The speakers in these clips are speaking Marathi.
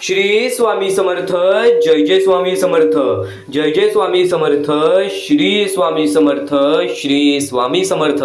श्री स्वामी समर्थ. जय जय स्वामी समर्थ. जय जय स्वामी समर्थ. श्री स्वामी समर्थ. श्री स्वामी समर्थ.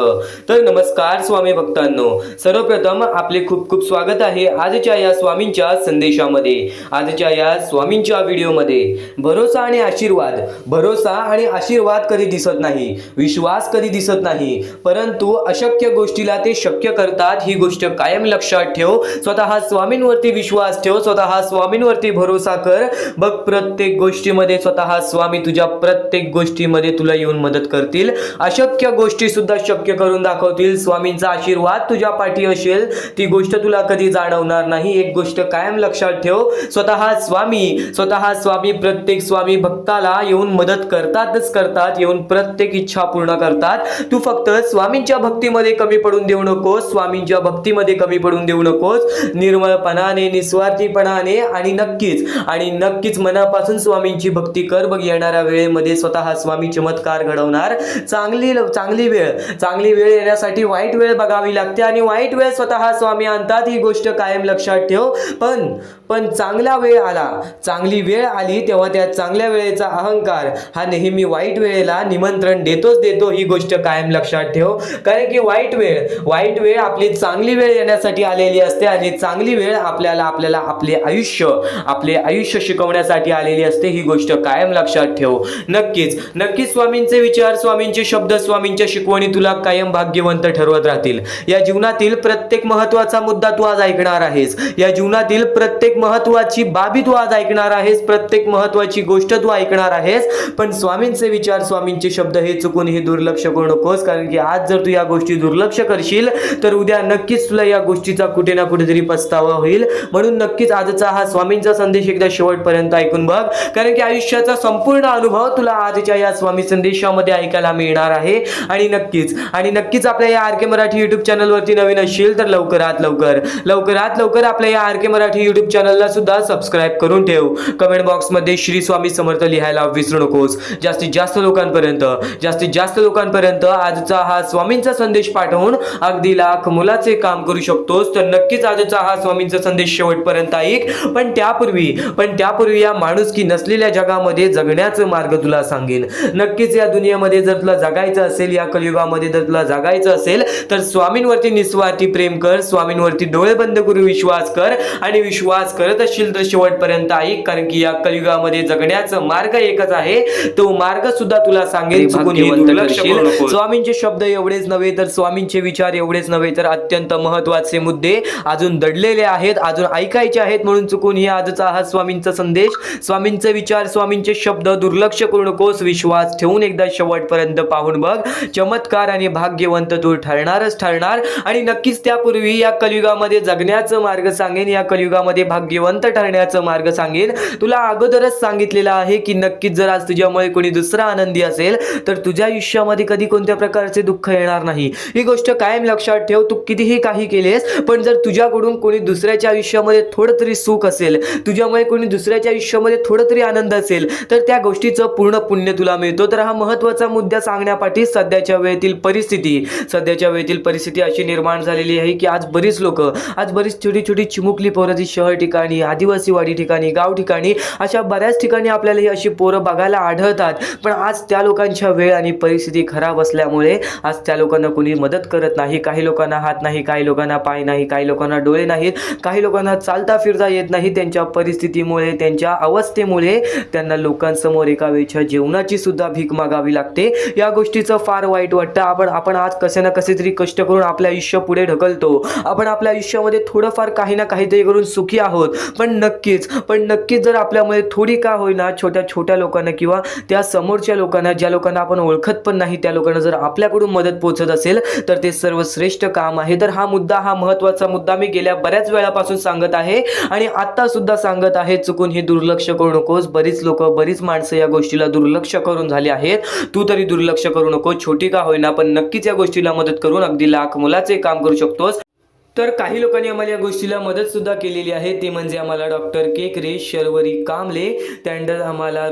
तर नमस्कार स्वामी भक्तांनो, सर्वप्रथम आपले खूप खूप स्वागत आहे आजच्या या स्वामींच्या संदेशामध्ये. आजच्या या स्वामींच्या व्हिडिओमध्ये भरोसा आणि आशीर्वाद. भरोसा आणि आशीर्वाद कधी दिसत नाही, विश्वास कधी दिसत नाही, परंतु अशक्य गोष्टीला ते शक्य करतात. ही गोष्ट कायम लक्षात ठेव. स्वतः स्वामींवरती विश्वास ठेव, स्वतः स्वामींवरती भरोसा कर. बघ, प्रत्येक गोष्टीमध्ये स्वतः स्वामी तुझ्या प्रत्येक गोष्टीमध्ये तुला येऊन मदत करतील. अशक्य गोष्टी सुद्धा शक्य करून दाखवतील. स्वामींचा आशीर्वाद तुझ्या पाठी असेल, ती गोष्ट तुला कधी जाणवणार नाही. एक गोष्ट कायम लक्षात ठेव, स्वतः स्वामी प्रत्येक स्वामी भक्ताला येऊन मदत करतातच करतात, येऊन प्रत्येक इच्छा पूर्ण करतात. तू फक्त स्वामींच्या भक्तीमध्ये कमी पडून देऊ नकोस, स्वामींच्या भक्तीमध्ये कमी पडून देऊ नकोस. निर्मळपणाने, निस्वार्थीपणाने आणि नक्कीच मनापासून स्वामींची भक्ती कर. बघ, येणाऱ्या वेळेमध्ये स्वतः स्वामी चमत्कार घडवणार. चांगली वेळ येण्यासाठी वाईट वेळ बघावी लागते आणि वाईट वेळ स्वतः स्वामी आणतात. ही गोष्ट कायम लक्षात ठेव. पण चांगली वेळ आली तेव्हा त्या चांगल्या वेळेचा अहंकार हा नेहमी वाईट वेळेला निमंत्रण देतो. ही गोष्ट कायम लक्षात ठेव. कारण की वाईट वेळ आपली चांगली वेळ येण्यासाठी आलेली असते आणि चांगली वेळ आपल्याला आपले आयुष्य शिकवण्यासाठी आलेली असते. ही गोष्ट कायम लक्षात ठेव. नक्कीच स्वामींचे विचार, स्वामींचे शब्द, स्वामींच्या शिकवणी तुला कायम भाग्यवंत ठरवत राहतील. या जीवनातील प्रत्येक महत्त्वाचा मुद्दा तू आज ऐकणार आहेस. या जीवनातील प्रत्येक महत्त्वाची बाबी तू आज ऐकणार आहेस. प्रत्येक महत्त्वाची गोष्ट तू ऐकणार आहेस. पण स्वामींचे विचार, स्वामींचे शब्द हे चुकून हे दुर्लक्ष करू नकोस. कारण की आज जर तू या गोष्टी दुर्लक्ष करशील तर उद्या नक्कीच तुला या गोष्टीचा कुठे ना कुठेतरी पस्तावा होईल. म्हणून नक्कीच आजचा हा स्वामींचा संदेश एकदा शेवटपर्यंत ऐकून बघ. कारण की आयुष्याचा संपूर्ण अनुभव तुला आजच्या या स्वामी संदेशामध्ये ऐकायला मिळणार आहे. आणि नक्कीच आपल्या या आर के मराठी युट्यूब चॅनलवरती नवीन असेल तर लवकरात लवकर आपल्या या आर के मराठी युट्यूब चॅनलला सुद्धा सबस्क्राईब करून ठेव. कमेंट बॉक्समध्ये श्री स्वामी समर्थ लिहायला विसरू नकोस. जास्तीत जास्त लोकांपर्यंत आजचा हा स्वामींचा संदेश पाठवून अगदी लाख मुलाचे काम करू शकतोस. तर नक्कीच आजचा हा स्वामींचा संदेश शेवटपर्यंत ऐक. पण त्यापूर्वी या माणुसकी नसलेल्या जगामध्ये जगण्याचा मार्ग तुला सांगेन. नक्कीच या दुनियेमध्ये जर तुला जगायचं असेल, या कलियुगामध्ये जर तुला जगायचं असेल तर स्वामींवरती निस्वार्थी प्रेम कर. स्वामींवरती डोळे बंद करून विश्वास कर आणि विश्वास करत असशील तर शेवटपर्यंत ऐक. कारण की या कलियुगामध्ये जगण्याचा मार्ग एकच आहे. तो मार्ग सुद्धा तुला सांगेन. स्वामींचे शब्द एवढेच नव्हे तर स्वामींचे विचार एवढेच नव्हे तर अत्यंत महत्त्वाचे मुद्दे अजून दडलेले आहेत, अजून ऐकायचे आहेत. म्हणून चुकून ही आजचा हा स्वामींचा संदेश, स्वामींचे विचार, स्वामींचे शब्द दुर्लक्ष करू नकोस. विश्वास ठेवून एकदा शेवटपर्यंत पाहून बघ. चमत्कार आणि भाग्यवंत तू ठरणार. आणि नक्कीच त्यापूर्वी या कलियुगामध्ये जगण्याचा मार्ग सांगेन, या कलियुगामध्ये भाग्यवंत ठरण्याचा मार्ग सांगेन. तुला अगोदरच सांगितलेलं आहे की नक्कीच जर आज तुझ्यामुळे कोणी दुसरा आनंदी असेल तर तुझ्या आयुष्यामध्ये कधी कोणत्या प्रकारचे दुःख येणार नाही. ही गोष्ट कायम लक्षात ठेव. तू कितीही काही केलेस, पण जर तुझ्याकडून कोणी दुसऱ्याच्या आयुष्यामध्ये थोडं तरी सुख असेल, तुझ्यामुळे कोणी दुसऱ्याच्या आयुष्यामध्ये थोडं तरी आनंद असेल तर त्या गोष्टीचं पूर्ण पुण्य तुला मिळतो. तर हा महत्त्वाचा मुद्दा सांगण्यापाठी सध्याच्या वेळेतील परिस्थिती अशी निर्माण झालेली आहे की आज बरीच छोटी चिमुकली पोरं जी शहर ठिकाणी, आदिवासीवाडी ठिकाणी, गाव ठिकाणी, अशा बऱ्याच ठिकाणी आपल्याला ही अशी पोरं बघायला आढळतात. पण आज त्या लोकांच्या वेळ आणि परिस्थिती खराब असल्यामुळे आज त्या लोकांना कोणी मदत करत नाही. काही लोकांना हात नाही, काही लोकांना पाय नाही, काही लोकांना डोळे नाहीत, काही लोकांना चालता फिरता येत नाही. त्यांच्या परिस्थितीमुळे, त्यांच्या अवस्थेमुळे त्यांना लोकांसमोर एका वेळच्या जेवणाची सुद्धा भीक मागावी लागते. या गोष्टीचं फार वाईट वाटतं. आपण आज कसे ना कसे तरी कष्ट करून आपलं आयुष्य पुढे ढकलतो. आपण आपल्या आयुष्यामध्ये थोडंफार काही ना काहीतरी करून सुखी आहोत. पण नक्कीच जर आपल्यामुळे थोडी का होईना छोट्या लोकांना किंवा त्या समोरच्या लोकांना, ज्या लोकांना आपण ओळखत पण नाही, त्या लोकांना जर आपल्याकडून मदत पोहोचत असेल तर ते सर्वश्रेष्ठ काम आहे. तर हा महत्त्वाचा मुद्दा मी गेल्या बऱ्याच वेळापासून सांगत आहे आणि आता सुद्धा सांगत आहे. चुकून हे दुर्लक्ष करू नकोस. बरीच माणसं या गोष्टीला दुर्लक्ष करून झाली आहेत. तू तरी दुर्लक्ष करू नको. छोटी का होईना पण नक्कीच या गोष्टीला मदत करून अगदी लाख मुलाचे काम करू शकतोस. तर काही लोकांनी आम्हाला या गोष्टीला मदत सुद्धा केलेली आहे, ते म्हणजे आम्हाला डॉक्टर केकरे, शर्वरी कांबले, त्यानंतर आम्हाला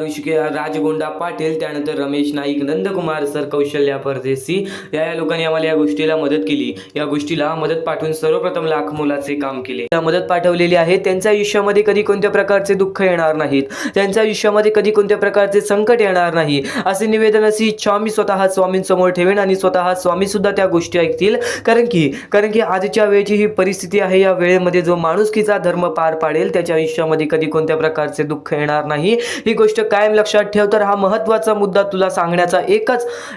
राजगोंडा पाटील, त्यानंतर रमेश नाईक, नंदकुमार सर, कौशल्या परदेशी या लोकांनी आम्हाला या गोष्टीला मदत केली. या गोष्टीला मदत पाठवून सर्वप्रथम लाख मोलाचे काम केले. त्या मदत पाठवलेली आहे. त्यांच्या आयुष्यामध्ये कधी कोणत्या प्रकारचे दुःख येणार नाहीत, त्यांच्या आयुष्यामध्ये कधी कोणत्या प्रकारचे संकट येणार नाही, असे निवेदन, अशी इच्छा मी स्वतः स्वामींसमोर ठेवेन आणि स्वतः स्वामी सुद्धा त्या गोष्टी ऐकतील. कारण की आजच्या वेळेची ही परिस्थिती आहे. या वेळेमध्ये जो माणुसकीचा धर्म पार पाडेल त्याच्या आयुष्यामध्ये कधी कोणत्या प्रकारचे दुःख येणार नाही. ही गोष्ट कायम लक्षात ठेव. तर हा महत्त्वाचा मुद्दा तुला सांगण्याचा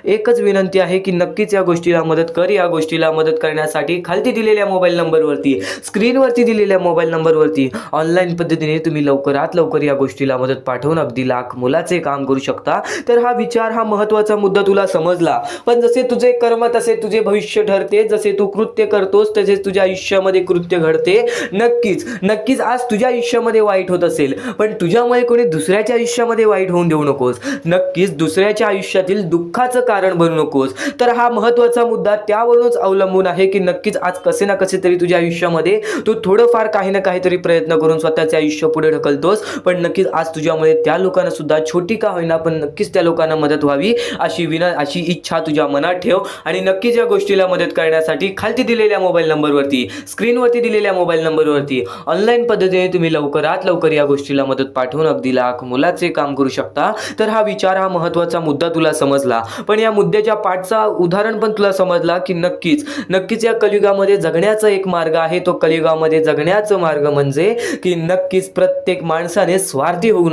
एकच विनंती आहे की नक्कीच या गोष्टीला मदत कर. या गोष्टीला मदत करण्यासाठी खालती दिलेल्या मोबाईल नंबरवरती, स्क्रीनवरती दिलेल्या मोबाईल नंबरवरती ऑनलाईन पद्धतीने तुम्ही लवकरात लवकर या गोष्टीला मदत पाठवून अगदी लाख मोलाचे काम करू शकता. तर हा विचार, हा महत्त्वाचा मुद्दा तुला समजला. पण जसे तुझे कर्म तसे तुझे भविष्य ठरते. जसे तू कृत्य करतोस तसेच तुझ्या आयुष्यामध्ये कृत्य घडते. नक्कीच आज तुझ्या आयुष्यामध्ये वाईट होत असेल, पण तुझ्यामुळे कोणी दुसऱ्याच्या आयुष्यामध्ये वाईट होऊन देऊ नकोस. नक्कीच दुसऱ्याच्या आयुष्यातील दुःखाचं कारण बनू नकोस. तर हा महत्त्वाचा मुद्दा त्यावरूनच अवलंबून आहे की नक्कीच आज कसे ना कसे तरी तुझ्या आयुष्यामध्ये तू थोडंफार काही ना काहीतरी प्रयत्न करून स्वतःचे आयुष्य पुढे ढकलतोस. पण नक्कीच आज तुझ्यामुळे त्या लोकांना सुद्धा, छोटी का होईना पण नक्कीच त्या लोकांना मदत व्हावी अशी इच्छा तुझ्या मनात ठेव. आणि नक्कीच या गोष्टीला मदत करण्यासाठी खालती दिलेल्या मोबाईल नंबरवरती, स्क्रीनवरती दिलेल्या मोबाईल नंबरवरती ऑनलाईन पद्धतीने तुम्ही लवकरात लवकर या गोष्टीला मदत पाठवून अगदी लाख मोलाचे काम करू शकता. तर हा विचार, हा महत्त्वाचा मुद्दा तुला समजला. पण या मुद्द्याच्या पाठचा उदाहरण पण तुला समजला की नक्कीच या कलियुगामध्ये जगण्याचा एक मार्ग आहे. तो कलियुगामध्ये जगण्याचा मार्ग म्हणजे की नक्कीच प्रत्येक माणसाने स्वार्थी होऊ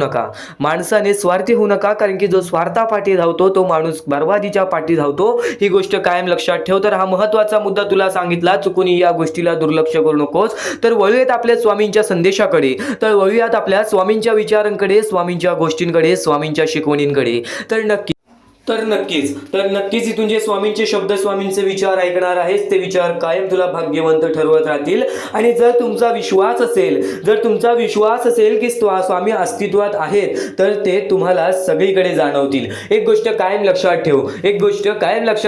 नका. कारण की जो स्वार्थापाठी धावतो तो माणूस बर्बादीच्या पाठी धावतो. ही गोष्ट कायम लक्षात ठेव. तर हा महत्त्वाचा मुद्दा तुला सांगितला. चुकून या गोष्टीला दुर्लक्ष करू नकोस. तर वळूयात आपल्या स्वामींच्या संदेशाकडे, तर वळूयात आपल्या स्वामींच्या विचारांकडे, स्वामींच्या गोष्टींकडे, स्वामींच्या शिकवणींकडे. तर नक्कीच इथून जे स्वामींचे शब्द, स्वामींचे विचार ऐकणार आहेस, ते विचार कायम तुला भाग्यवंत ठरवत राहतील. आणि जर तुमचा विश्वास असेल की स्वामी अस्तित्वात आहेत, तर ते तुम्हाला सगळीकडे जाणवतील. एक गोष्ट कायम लक्षात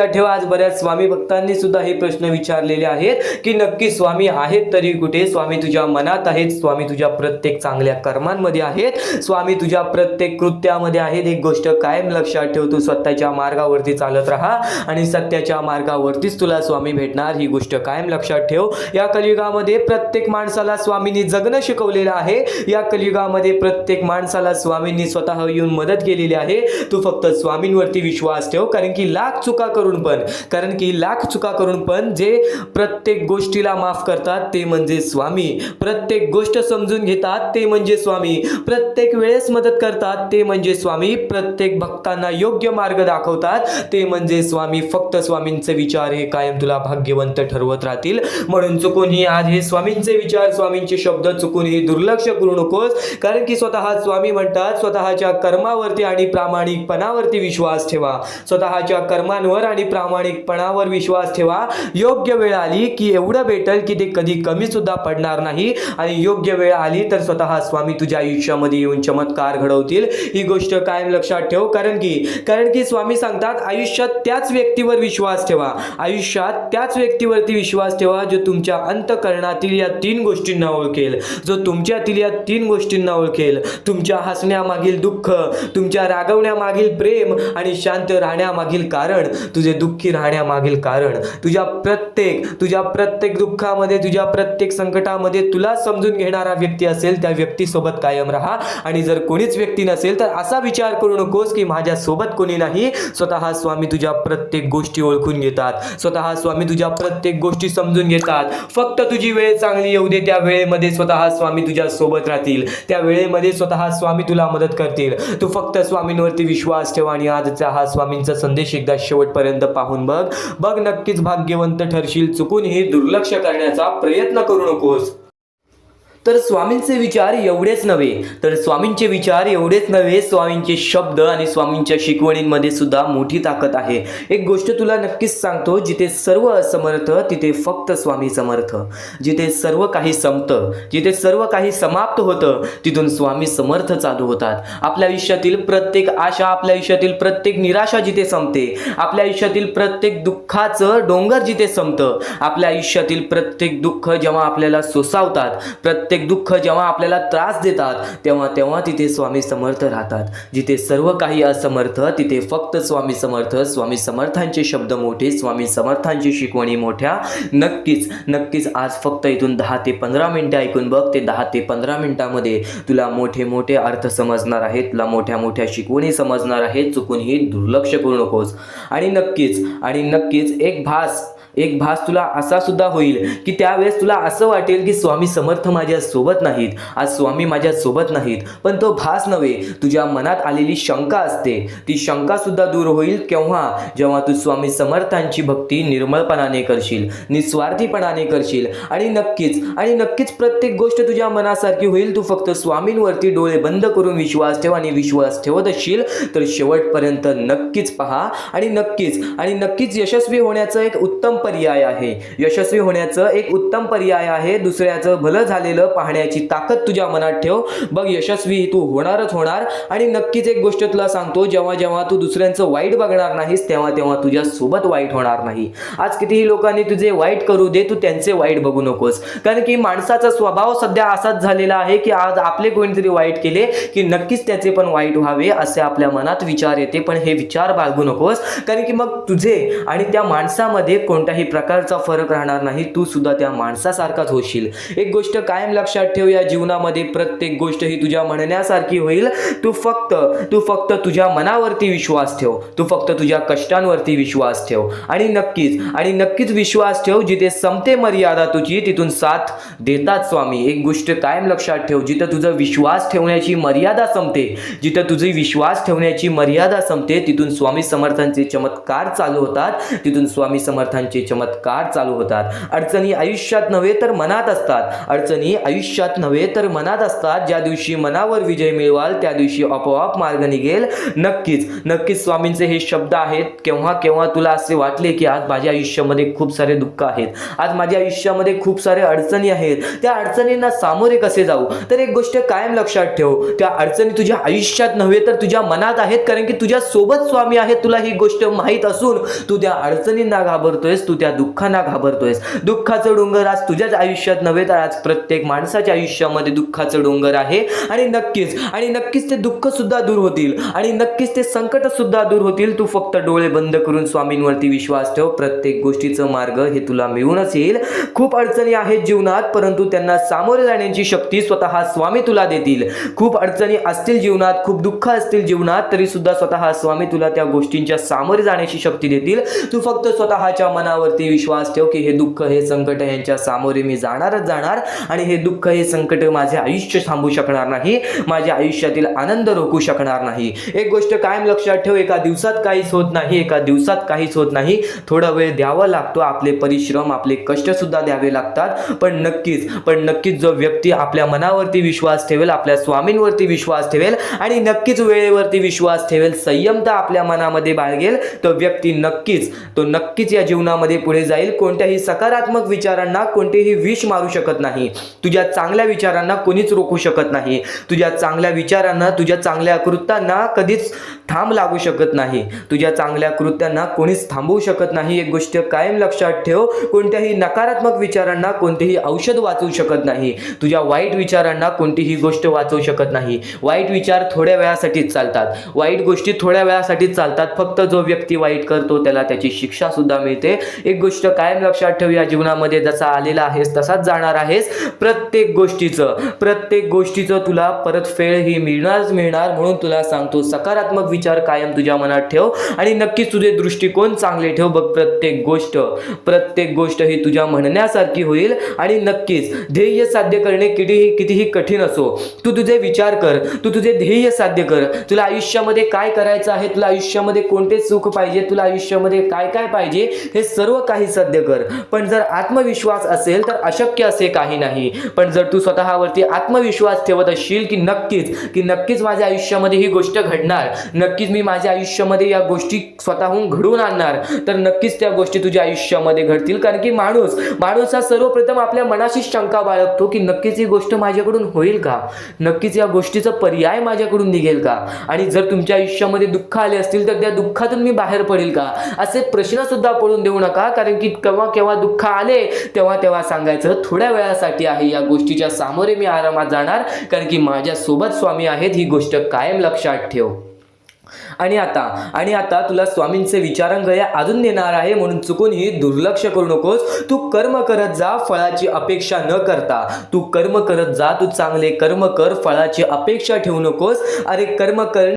ठेव. आज बऱ्याच स्वामी भक्तांनी सुद्धा हे प्रश्न विचारलेले आहेत की नक्की स्वामी आहेत तरी कुठे? स्वामी तुझ्या मनात आहेत, स्वामी तुझ्या प्रत्येक चांगल्या कर्मांमध्ये आहेत, स्वामी तुझ्या प्रत्येक कृत्यामध्ये आहेत. एक गोष्ट कायम लक्षात ठेव. तू सत्याच्या मार्गावरती चालत राहा आणि सत्याच्या मार्गावरतीच तुला स्वामी भेटणार. ही गोष्ट कायम लक्षात ठेव. या कलियुगामध्ये प्रत्येक माणसाला स्वामींनी जगणं शिकवलेलं आहे. या कलियुगामध्ये प्रत्येक माणसाला स्वामींनी स्वतः येऊन मदत केलेली आहे. तू फक्त स्वामींवरती विश्वास ठेव. कारण की लाख चुका करून पण जे प्रत्येक गोष्टीला माफ करतात ते म्हणजे स्वामी. प्रत्येक गोष्ट समजून घेतात ते म्हणजे स्वामी. प्रत्येक वेळेस मदत करतात ते म्हणजे स्वामी. प्रत्येक भक्तांना योग्य मार्ग दाखवतात ते म्हणजे स्वामी. फक्त स्वामींचे विचार हे कायम तुला भाग्यवंत ठरवत राहतील. म्हणून चुकूनही आज हे स्वामींचे विचार, स्वामींचे शब्द चुकूनही दुर्लक्ष करू नकोस. कारण की स्वतः स्वामी म्हणतात, स्वतःच्या कर्मावरती आणि प्रामाणिकपणावरती विश्वास ठेवा. स्वतःच्या कर्मांवर आणि प्रामाणिकपणावर विश्वास ठेवा. योग्य वेळ आली की एवढं भेटल की ते कधी कमी सुद्धा पडणार नाही. आणि योग्य वेळ आली तर स्वतः स्वामी तुझ्या आयुष्यामध्ये येऊन चमत्कार घडवतील. ही गोष्ट कायम लक्षात ठेव. कारण की स्वामी सांगतात, आयुष्यात त्याच व्यक्तीवर विश्वास ठेवा. जो तुमच्या अंतःकरणातील या 3 गोष्टींना ओळखेल. तुमच्या हसण्यामागील दुःख, तुमच्या रागवण्यामागील प्रेम आणि शांत राहण्यामागील कारण, तुझे दुःखी राहण्यामागील कारण, तुझ्या प्रत्येक दुःखामध्ये, तुझ्या प्रत्येक संकटामध्ये तुला समजून घेणारा व्यक्ती असेल, त्या व्यक्तीसोबत कायम राहा. आणि जर कोणीच व्यक्ती नसेल तर असा विचार करू नकोस की माझ्या सोबत कोणी नाही. स्वतः स्वामी तुझ्या प्रत्येक गोष्टी ओळखून घेतात. स्वतः स्वामी तुझ्या प्रत्येक गोष्टी समजून घेतात. फक्त तुझी वेळ चांगली येऊ दे. त्या वेळेमध्ये स्वतः स्वामी तुझ्या सोबत राहतील. त्या वेळेमध्ये स्वतः स्वामी तुला मदत करतील. तू फक्त स्वामींवरती विश्वास ठेव आणि आजचा हा स्वामींचा संदेश एकदा शेवटपर्यंत पाहून बघ. नक्कीच भाग्यवंत ठरशील. चुकूनही दुर्लक्ष करण्याचा प्रयत्न करू नकोस. तर स्वामींचे विचार एवढेच नव्हे, तर स्वामींचे विचार एवढेच नव्हे, स्वामींचे शब्द आणि स्वामींच्या शिकवणींमध्ये सुद्धा मोठी ताकद आहे. एक गोष्ट तुला नक्कीच सांगतो, जिथे सर्व असमर्थ तिथे फक्त स्वामी समर्थ. जिथे सर्व काही संपतं, जिथे सर्व काही समाप्त होतं, तिथून स्वामी समर्थ चालू होतात. आपल्या आयुष्यातील प्रत्येक आशा, आपल्या आयुष्यातील प्रत्येक निराशा जिथे संपते, आपल्या आयुष्यातील प्रत्येक दुःखाचं डोंगर जिथे संपतं, आपल्या आयुष्यातील प्रत्येक दुःख जेव्हा आपल्याला सोसावतात, प्रत्येक दुःख जेव्हा आपल्याला त्रास देतात, तेव्हा तेव्हा तिथे स्वामी समर्थ राहतात. जिथे सर्व काही असमर्थ तिथे फक्त स्वामी समर्थ. स्वामी समर्थांचे शब्द मोठे, स्वामी समर्थांची शिकवणी मोठ्या. नक्कीच नक्कीच आज फक्त इथून 10 ते 15 मिनिटं ऐकून बघ. ते 10 ते 15 मिनिटांमध्ये तुला मोठे मोठे अर्थ समजणार आहेत, तुला मोठ्या मोठ्या शिकवणी समजणार आहेत. चुकूनही दुर्लक्ष करू नकोस. आणि नक्कीच एक भास तुला असा सुद्धा होईल की त्यावेळेस तुला असं वाटेल की स्वामी समर्थ माझ्या सोबत नाहीत, आज स्वामी माझ्या सोबत नाहीत. पण तो भास नव्हे, तुझ्या मनात आलेली शंका असते, ती शंका सुद्धा दूर होईल केव्हा, जेव्हा तू स्वामी समर्थांची भक्ती निर्मळपणाने करशील, निस्वार्थीपणाने करशील. आणि नक्कीच प्रत्येक गोष्ट तुझ्या मनासारखी होईल. तू फक्त स्वामींवरती डोळे बंद करून विश्वास ठेव, आणि विश्वास ठेवत असशील तर शेवटपर्यंत नक्कीच पहा. आणि नक्कीच यशस्वी होण्याचं एक उत्तम पर्याय आहे. यशस्वी होण्याचं एक उत्तम पर्याय आहे. दुसऱ्याचं भलं झालेलं पाहण्याची ताकद तुझ्या मनात ठेव. बघ, यशस्वी तू होणारच होणार. आणि नक्कीच एक गोष्ट तुला सांगतो, जेव्हा जेव्हा तू दुसऱ्यांचं वाईट बघणार नाहीस, तेव्हा तेव्हा तुझ्या सोबत वाईट होणार नाही. आज कितीही लोकांनी तुझे वाईट करू दे, तू त्यांचे वाईट बघू नकोस. कारण की माणसाचा स्वभाव सध्या असाच झालेला आहे की आज आपले कोणीतरी वाईट केले की नक्कीच त्याचे पण वाईट व्हावे असे आपल्या मनात विचार येते. पण हे विचार बाळगू नकोस, कारण की मग तुझे आणि त्या माणसामध्ये कोणत्याही प्रकारचा फरक राहणार नाही. तू सुद्धा त्या माणसासारखाच होशील. एक गोष्ट कायम लक्षात ठेव, या जीवनामध्ये प्रत्येक गोष्ट ही तुझ्या म्हणण्यासारखी होईल. तू फक्त तुझ्या मनावरती विश्वास ठेव, तू फक्त तुझ्या कष्टांवरती विश्वास ठेव. आणि नक्कीच विश्वास ठेव, जिथे संपते मर्यादा तुझी तिथून साथ देतात स्वामी. एक गोष्ट कायम लक्षात ठेव, जिथं तुझा विश्वास ठेवण्याची मर्यादा संपते, जिथं तुझी विश्वास ठेवण्याची मर्यादा संपते, तिथून स्वामी समर्थांचे चमत्कार चालू होतात. तिथून स्वामी समर्थांचे चमत्कार चालू होतात. अडचणी आयुष्यात नव्हे तर मनात असतात. ज्या दिवशी मनावर विजय मिळवाल त्या दिवशी आपोआप मार्ग निघेल. नक्कीच स्वामींचे हे शब्द आहेत. केव्हा तुला असे वाटले की आज माझ्या आयुष्यामध्ये खूप सारे दुःख आहेत, आज माझ्या आयुष्यामध्ये खूप सारे अडचणी आहेत, त्या अडचणींना सामोरे कसे जाऊ, तर एक गोष्ट कायम लक्षात ठेव, त्या अडचणी तुझ्या आयुष्यात नव्हे तर तुझ्या मनात आहेत. कारण की तुझ्या सोबत स्वामी आहेत. तुला ही गोष्ट माहीत असून तू त्या अडचणींना घाबरतोयस, तू त्या दुःखांना घाबरतोयस. दुःखाचं डोंगर आज तुझ्याच आयुष्यात नव्हे तर आज प्रत्येक माणसाच्या आयुष्यामध्ये दुःखाचं डोंगर आहे. आणि नक्कीच ते दुःख सुद्धा दूर होतील, आणि नक्कीच ते संकट सुद्धा दूर होतील. तू फक्त डोळे बंद करून स्वामींवरती विश्वास ठेव. प्रत्येक गोष्टीचं मार्ग हे तुला मिळूनच येईल. खूप अडचणी आहेत जीवनात, परंतु त्यांना सामोरे जाण्याची शक्ती स्वतः स्वामी तुला देतील. खूप अडचणी असतील जीवनात, खूप दुःख असतील जीवनात, तरी सुद्धा स्वतः स्वामी तुला त्या गोष्टींच्या सामोरे जाण्याची शक्ती देतील. तू फक्त स्वतःच्या मनावरती विश्वास ठेव की हे दुःख, हे संकट यांच्या सामोरे मी जाणारच जाणार, आणि हे दुःख, हे संकट माझे आयुष्य थांबू शकणार नाही, माझ्या आयुष्यातील आनंद रोखू शकणार नाही. एक गोष्ट कायम लक्षात ठेव, एका दिवसात काहीच होत नाही. थोडा वेळ द्यावा लागतो, आपले परिश्रम, आपले कष्ट सुद्धा द्यावे लागतात. पण नक्कीच जो व्यक्ती आपल्या मनावरती विश्वास ठेवेल, आपल्या स्वामींवरती विश्वास ठेवेल, आणि नक्कीच वेळेवरती विश्वास ठेवेल, संयमता आपल्या मनामध्ये बाळगेल, तो व्यक्ती नक्कीच या जीवनामध्ये पुढे जाईल. कोणत्याही सकारात्मक विचारांना कोणतेही विष मारू शकत नाही. तुझ्या चांगल्या विचारांना कोणीच रोखू शकत नाही. तुझ्या चांगल्या विचारांना, तुझ्या चांगल्या कृत्यांना कधीच थांब लागू शकत नाही. तुझ्या चांगल्या कृत्यांना कोणीच थांबवू शकत नाही. एक गोष्ट कायम लक्षात ठेव, कोणत्याही नकारात्मक विचारांना कोणतेही औषध वाचवू शकत नाही. तुझ्या वाईट विचारांना कोणतीही गोष्ट वाचवू शकत नाही. वाईट विचार थोड्या वेळासाठीच चालतात, वाईट गोष्टी थोड्या वेळासाठीच चालतात. फक्त जो व्यक्ती वाईट करतो त्याला त्याची शिक्षा सुद्धा मिळते. एक गोष्ट कायम लक्षात ठेव, या जीवनामध्ये जसा आलेला आहेस तसाच जाणार आहेस. प्रत्येक गोष्टीचं तुला परतफेड ही मिळणार. म्हणून तुला सांगतो, सकारात्मक विचार कायम तुझ्या मनात ठेव, आणि नक्कीच तुझे दृष्टिकोन चांगले ठेव. बघ, प्रत्येक गोष्ट ही तुझ्या म्हणण्यासारखी होईल. आणि नक्कीच ध्येय साध्य करणे कितीही कठीण असो, तू तुझे विचार कर, तू तुझे ध्येय साध्य कर. तुला आयुष्यामध्ये काय करायचं आहे, तुला आयुष्यामध्ये कोणते सुख पाहिजे, तुला आयुष्यामध्ये काय पाहिजे, हे सर्व काही साध्य कर. पण जर आत्मविश्वास असेल तर अशक्य असे काही नाही. पण जर तू स्वतःवरती आत्मविश्वास ठेवत असशील की नक्कीच माझ्या आयुष्यामध्ये ही गोष्ट घडणार, नक्कीच मी माझ्या आयुष्यामध्ये या गोष्टी स्वतःहून घडवून आणणार, तर नक्कीच त्या गोष्टी तुझ्या आयुष्यामध्ये घडतील. कारण की माणूस हा सर्वप्रथम आपल्या मनाशी शंका बाळगतो की नक्कीच ही गोष्ट माझ्याकडून होईल का, नक्कीच या गोष्टीचा पर्याय माझ्याकडून निघेल का, आणि जर तुमच्या आयुष्यामध्ये दुःख आले असतील तर त्या दुःखातून मी बाहेर पडेल का, असे प्रश्न सुद्धा पडून देऊ नका. कारण की केव्हा दुःख आले तेव्हा सांगायचं थोड्या वेळासाठी आहे, या गोष्टीच्या सामोरे मी आरामात जाणार, कारण की माझ्या सोबत स्वामी आहेत, ही गोष्ट कायम लक्षात ठेव. आणि आता तुला स्वामींचे विचारांगळे अजून देणार आहे, म्हणून चुकूनही दुर्लक्ष करू नकोस. तू कर्म करत जा, फळाची अपेक्षा न करता. तू कर्म करत जा, तू चांगले कर्म कर, फळाची अपेक्षा ठेवू नकोस. अरे कर्म कर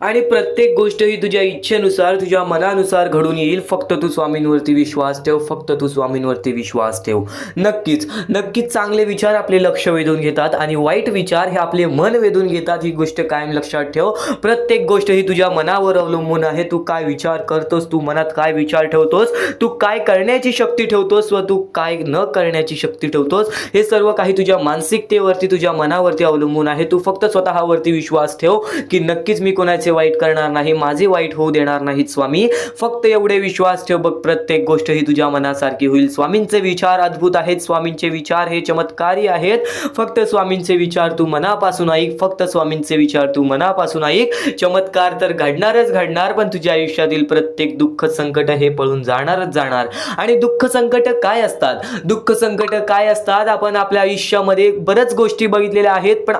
आणि प्रत्येक गोष्ट ही तुझ्या इच्छेनुसार, तुझ्या मनानुसार घडून येईल. फक्त तू स्वामींवरती विश्वास ठेव, फक्त तू स्वामींवरती विश्वास ठेव. नक्कीच चांगले विचार आपले लक्ष वेधून घेतात आणि वाईट विचार हे आपले मन वेधून घेतात. ही गोष्ट कायम लक्षात ठेव. प्रत्येक गोष्ट ही तुझ्या मनावर अवलंबून आहे. तू काय विचार करतोस, तू मनात काय विचार ठेवतोस, तू काय करण्याची शक्ती ठेवतोस व तू काय न करण्याची शक्ती ठेवतोस, हे सर्व काही तुझ्या मानसिकतेवरती, तुझ्या मनावरती अवलंबून आहे. तू फक्त स्वतःवरती विश्वास ठेव की नक्कीच मी कोणाचे वाईट करणार नाही, माझे वाईट होऊ देणार नाहीत स्वामी. फक्त एवढे विश्वास ठेव, बघ प्रत्येक गोष्ट ही तुझ्या मनासारखी होईल. स्वामींचे विचार अद्भुत आहेत, स्वामींचे विचार हे चमत्कारी आहेत. फक्त स्वामींचे विचार तू मनापासून ऐक, फक्त स्वामींचे विचार तू मनापासून ऐक. चमत्कार तर घडणार, पण तुझ्या आयुष्यातील प्रत्येक दुःख संकट हे पळून जाणार. आणि दुःख संकट काय असतात, आपण आपल्या आयुष्यामध्ये बऱ्याच गोष्टी बघितलेल्या आहेत, पण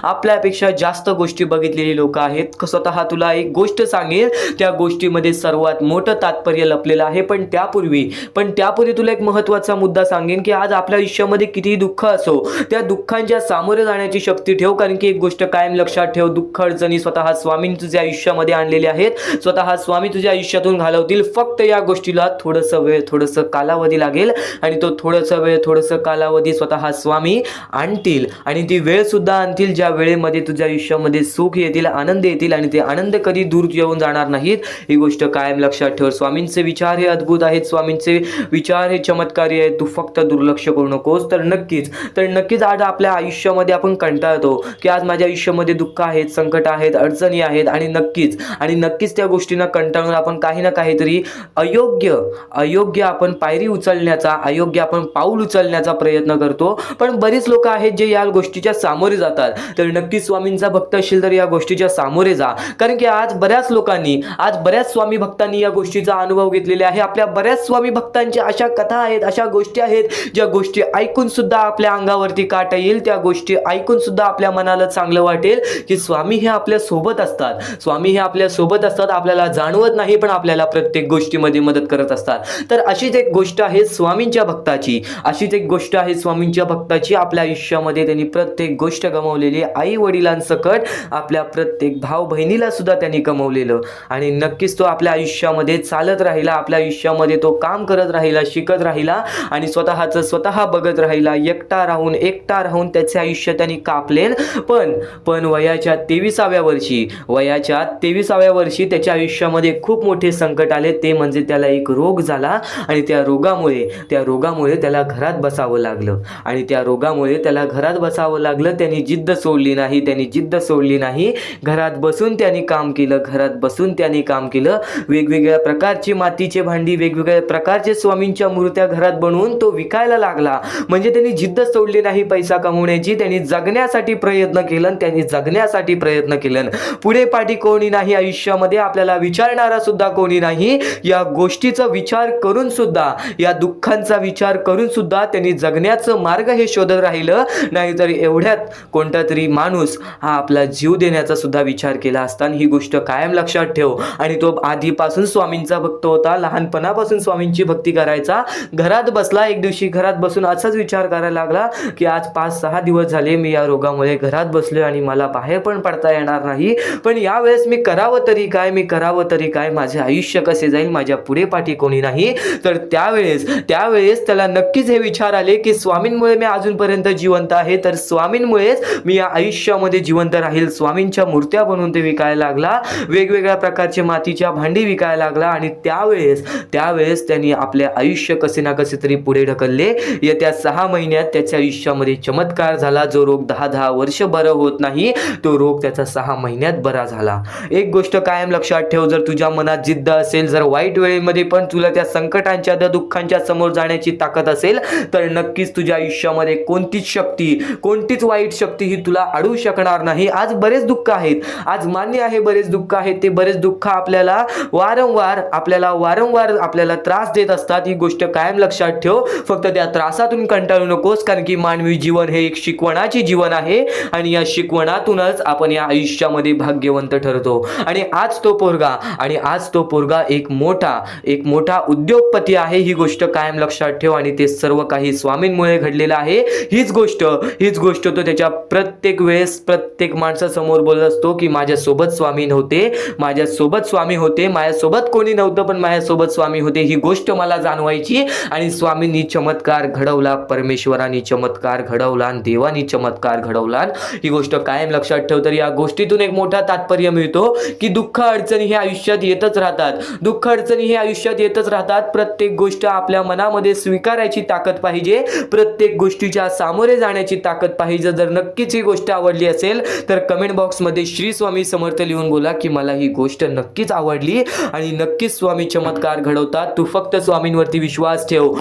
आपल्यापेक्षा जास्त गोष्टी बघितलेली लोक आहेत. स्वतः तुला एक गोष्ट सांगेल, त्या गोष्टीमध्ये सर्वात मोठं तात्पर्य लपलेलं आहे. पण त्यापूर्वी तुला एक महत्त्वाचा मुद्दा सांगेन की आज आपल्या आयुष्यामध्ये कितीही दुःख असो, त्या दुःखांच्या सामोरे जाण्याची शक्ती ठेव. कारण की एक गोष्ट कायम लक्षात ठेव, दुःख अडचणी स्वतः स्वामी तुझ्या आयुष्यामध्ये आणलेले आहेत, स्वतः स्वामी तुझ्या आयुष्यातून घालवतील. फक्त या गोष्टीला थोडंसं कालावधी लागेल आणि तो थोडंसं कालावधी स्वतः स्वामी आणतील आणि ती वेळ सुद्धा आणतील, ज्या वेळेमध्ये तुझ्या आयुष्यामध्ये सुख येतील, आनंद येतील आणि ते आनंद कधी दूर येऊन जाणार नाहीत. ही गोष्ट कायम लक्षात ठेव. स्वामींचे विचार हे अद्भुत आहेत, स्वामींचे विचार हे चमत्कारी आहेत. तू फक्त दुर्लक्ष करू नकोस. तर नक्कीच आज आपल्या आयुष्यामध्ये आपण कंटाळतो की आज माझ्या आयुष्यामध्ये दुःख आहेत, संकट आहेत, अडचणी आहेत आणि नक्कीच त्या गोष्टींना कंटाळून आपण काही ना काहीतरी अयोग्य आपण पायरी उचलण्याचा, अयोग्य आपण पाऊल उचलण्याचा प्रयत्न करतो. पण बरीच लोक आहेत जे या गोष्टीच्या सामोरे जातात. तर नक्कीच स्वामींचा भक्त असेल तर या गोष्टीच्या सामोरे जा. कारण की आज बऱ्याच स्वामी भक्तांनी या गोष्टीचा अनुभव घेतलेला आहे. आपल्या बऱ्याच स्वामी भक्तांच्या अशा कथा आहेत, अशा गोष्टी आहेत, ज्या गोष्टी ऐकून सुद्धा आपल्या अंगावरती काटा येईल, त्या गोष्टी ऐकून सुद्धा आपल्या मनाला चांगलं वाटेल की स्वामी हे आपल्या सोबत असतात. आपल्याला जाणवत नाही, पण आपल्याला प्रत्येक गोष्टीमध्ये मदत करत असतात. तर अशीच एक गोष्ट आहे स्वामींच्या भक्ताची. आपल्या आयुष्यामध्ये त्यांनी प्रत्येक गोष्ट गमावलेली, आई वडिलांसकट आपल्या प्रत्येक भाऊ बहिणीला सुद्धा त्यांनी कमवलेलं. आणि नक्कीच तो आपल्या आयुष्यामध्ये चालत राहिला, आपल्या आयुष्यामध्ये तो काम करत राहिला, शिकत राहिला आणि स्वतः बघत राहिला. एकटा राहून त्याचे आयुष्य त्यांनी कापले. पण वयाच्या 23व्या वर्षी त्याच्या आयुष्यामध्ये खूप मोठे संकट आले. ते म्हणजे त्याला एक रोग झाला आणि त्या रोगामुळे त्याला घरात बसावं लागलं. त्यांनी जिद्द सोडली नाही. घरात बसून त्यांनी काम केलं. वेगवेगळ्या प्रकारची मातीचे भांडी, वेगवेगळ्या प्रकारचे स्वामींच्या मूर्त्या घरात बनवून तो विकायला लागला. म्हणजे त्यांनी जिद्द सोडली नाही पैसा कमवण्याची. त्यांनी जगण्यासाठी प्रयत्न केलं. पुढे पाठी कोणी नाही आयुष्यामध्ये, आपल्याला विचारणारा सुद्धा कोणी नाही. या गोष्टीचा विचार करून सुद्धा, या दुःखांचा विचार करून सुद्धा त्यांनी जगण्याचं मार्ग हे शोधत राहिलं. नाहीतर एवढ्यात कोणता तरी माणूस हा आपला जीव देण्याचा सुद्धा विचार केला असता. ही गोष्ट कायम लक्षात ठेव. आणि तो आधीपासून स्वामींचा भक्त होता, लहानपणापासून स्वामींची भक्ती करायचा. घरात बसला, एक दिवशी घरात बसून असाच विचार करायला लागला की आज 5-6 दिवस झाले मी या रोगामुळे घरात बसलोय आणि मला बाहेर पण पडता येणार नाही. पण यावेळेस मी करावं तरी काय, माझे आयुष्य कसे जाईल, माझ्या पुढे पाठी कोणी नाही. तर त्यावेळेस त्याला नक्कीच हे विचार आले की स्वामींमुळे मी अजूनपर्यंत जिवंत आहे, तर स्वामींमुळेच मी या आयुष्यामध्ये जिवंत राहील. स्वामींच्या मूर्त्या मूर्त्या बनवून ते विकायला लागला, वेगवेगळ्या प्रकारचे मातीच्या भांडी विकायला लागला आणि त्यावेळेस त्यांनी आपले आयुष्य कसे ना कसे तरी पुढे ढकलले. येत्या 6 महिन्यात त्याच्या आयुष्यामध्ये चमत्कार झाला. जो रोग 10 वर्ष बरं होत नाही, तो रोग त्याचा 6 महिन्यात बरा झाला. एक गोष्ट कायम लक्षात ठेव, जर तुझ्या मनात जिद्द असेल, जर वाईट वेळेमध्ये पण तुला त्या संकटांच्या दुःखांच्या समोर जाण्याची ताकद असेल, तर नक्कीच तुझ्या आयुष्यामध्ये कोणतीच वाईट शक्ती ही तुला अडवू शकणार नाही. आज बरेच दुःख आहेत, आज मान्य आहे बरेच दुःख आहेत, ते बरेच दुःख आपल्याला वारंवार आपल्याला त्रास देत असतात. ही गोष्ट कायम लक्षात ठेव. फक्त त्या त्रासातून कंटाळू नकोस, कारण की मानवी जीवन हे एक शिकवणाचे जीवन आहे आणि या शिकवणातूनच आपण या आयुष्यामध्ये भाग्यवंत ठरतो. आणि आज तो पोरगा एक मोठा उद्योगपती आहे. ही गोष्ट कायम लक्षात ठेव आणि ते सर्व काही स्वामींमुळे घडलेलं आहे. हीच गोष्ट तो त्याच्या प्रत्येक माणसासमोर बोलत असतो की माझ्यासोबत स्वामी होते, माझ्यासोबत कोणी नव्हतं पण माझ्यासोबत स्वामी होते. ही गोष्ट मला जाणवायची आणि स्वामींनी चमत्कार घडवला, परमेश्वरांनी चमत्कार घडवला आणि देवानी चमत्कार घडवला. ही गोष्ट कायम लक्षात ठेव. तर या गोष्टीतून एक मोठा तात्पर्य मिळतो की दुःख अडचणी हे आयुष्यात येतच राहतात. प्रत्येक गोष्ट आपल्या मनामध्ये स्वीकारायची ताकद पाहिजे, प्रत्येक गोष्टीच्या सामोरे जाण्याची ताकद पाहिजे. जर नक्कीच ही गोष्ट आवडली असेल तर कमेंट बॉक्समध्ये श्री स्वामी समर्थ लिहून बोला की मला ही गोष्ट नक्कीच आवडली आणि नक्कीच स्वामी चमत्कार घडवतात. तू फक्त स्वामींवरती विश्वास ठेव.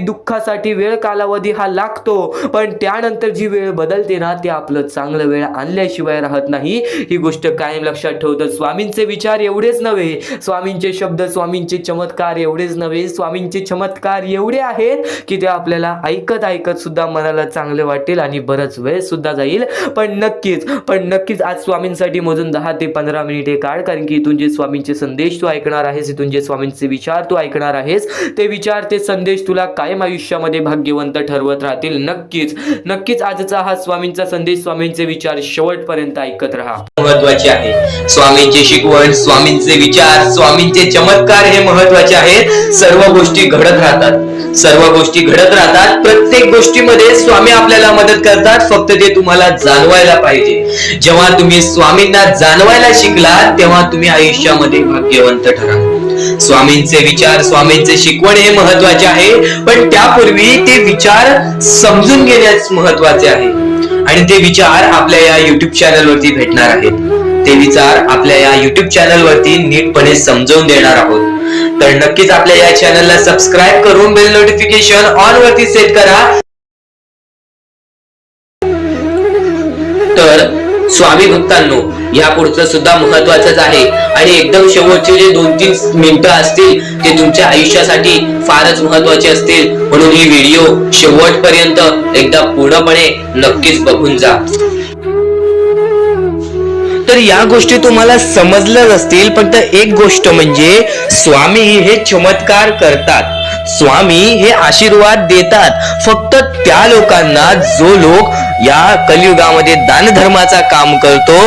दुःखासाठी वेळ कालावधी हा लागतो, पण त्यानंतर जी वेळ बदलते ना, ते आपलं चांगलं वेळ आणल्याशिवाय राहत नाही. ही गोष्ट कायम लक्षात ठेव. तर स्वामींचे विचार एवढेच नव्हे, स्वामींचे शब्द, स्वामींचे चमत्कार एवढेच नव्हे, स्वामींचे चमत्कार एवढे आहेत की ते आपल्याला ऐकत सुद्धा मनाला चांगले वाटेल आणि बराच वेळ सुद्धा जाईल. पण नक्कीच आज स्वामींसाठी मोजून 10 ते 15 मिनिटे काढ, कारण की इथून जे स्वामींचे संदेश तू ऐकणार आहेस, इथून जे स्वामींचे विचार तू ऐकणार आहेस, ते विचार, ते संदेश तुला कायम आयुष्यामध्ये भाग्यवंत ठरवत राहतील. नक्कीच आजचा हा स्वामींचा संदेश, स्वामींचे विचार शेवटपर्यंत ऐकत राहा. महत्वाचे आहे स्वामींची शिकवण, स्वामींचे विचार, स्वामींचे चमत्कार हे महत्वाचे आहेत. सर्व गोष्टी घडत राहतात. प्रत्येक गोष्टीमध्ये स्वामी आपल्याला मदत करतात, फक्त ते तुम्हाला जाणवायला पाहिजे. जेव्हा तुम्ही स्वामींना जाणवायला शिकलात तेव्हा तुम्ही आयुष्यामध्ये भाग्यवंत ठराल. स्वामींचे विचार, स्वामींचे शिकवण हे महत्वाचे आहे, पण त्यापूर्वी ते विचार समजून घेण्यास महत्वाचे आहे आणि ते विचार आपल्या या युट्यूब चॅनलवरती भेटणार आहेत. ते विचार आपल्या या युट्यूब चॅनलवरती नीटपणे समजावून देणार आहोत. तर नक्कीच आपल्या या चॅनलला सबस्क्राईब करून बेल नोटिफिकेशन ऑन वरती सेट करा. तर स्वामी भक्तांनो, या पुढचं सुद्धा महत्वाचंच आहे आणि एकदम शेवटचे जे 2-3 मिनिटं असतील ते तुमच्या आयुष्यासाठी फारच महत्वाचे असतील, म्हणून ही व्हिडिओ शेवटपर्यंत एकदा पूर्णपणे नक्कीच बघून जा. तर या गोष्टी तुम्हाला समजल्याच असतील, पण तर एक गोष्ट म्हणजे स्वामी हे चमत्कार करतात, स्वामी हे आशीर्वाद देतात फक्त त्या लोकांना जो लोक या कलियुगामध्ये दानधर्माचा काम करतो,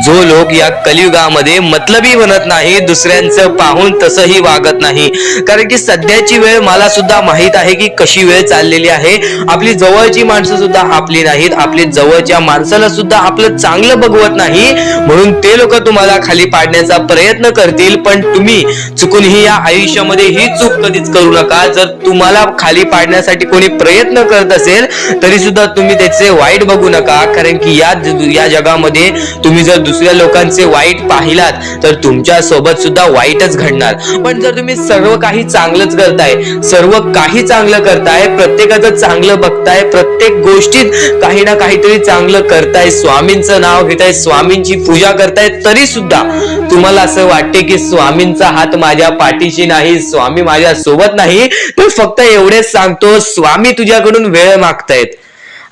जो लोक या कलियुगामध्ये मतलबी बनत नाही, दुसऱ्यांचं पाहून तसंही वागत नाही. कारण की सध्याची वेळ मला सुद्धा माहित आहे की कशी वेळ चाललेली आहे. आपली जवळची माणसं सुद्धा आपली नाहीत, आपली जवळच्या माणसाला सुद्धा आपलं चांगलं बघवत नाही, म्हणून ते लोक तुम्हाला खाली पाडण्याचा प्रयत्न करतील. पण तुम्ही चुकूनही या आयुष्यामध्ये ही चूक कधीच करू नका. जर तुम्हाला खाली पाडण्यासाठी कोणी प्रयत्न करत असेल तरी सुद्धा तुम्ही त्याचे वाईट बघू नका, कारण की या जगामध्ये तुम्ही जर दुसऱ्या लोकांचे वाईट पाहिलात तर तुमच्या सोबत सुद्धा वाईटच घडणार. पण जर तुम्ही सर्व काही चांगलंच करताय, सर्व काही चांगलं करताय, प्रत्येकाचं चांगलं बघताय, प्रत्येक गोष्टीत काही ना काहीतरी चांगलं करताय, स्वामींचं नाव घेताय, स्वामींची पूजा करताय, तरी सुद्धा तुम्हाला असं वाटते की स्वामींचा हात माझ्या पाठीशी नाही, स्वामी माझ्या सोबत नाही, तर फक्त एवढेच सांगतो, स्वामी तुझ्याकडून वेळ मागतायत.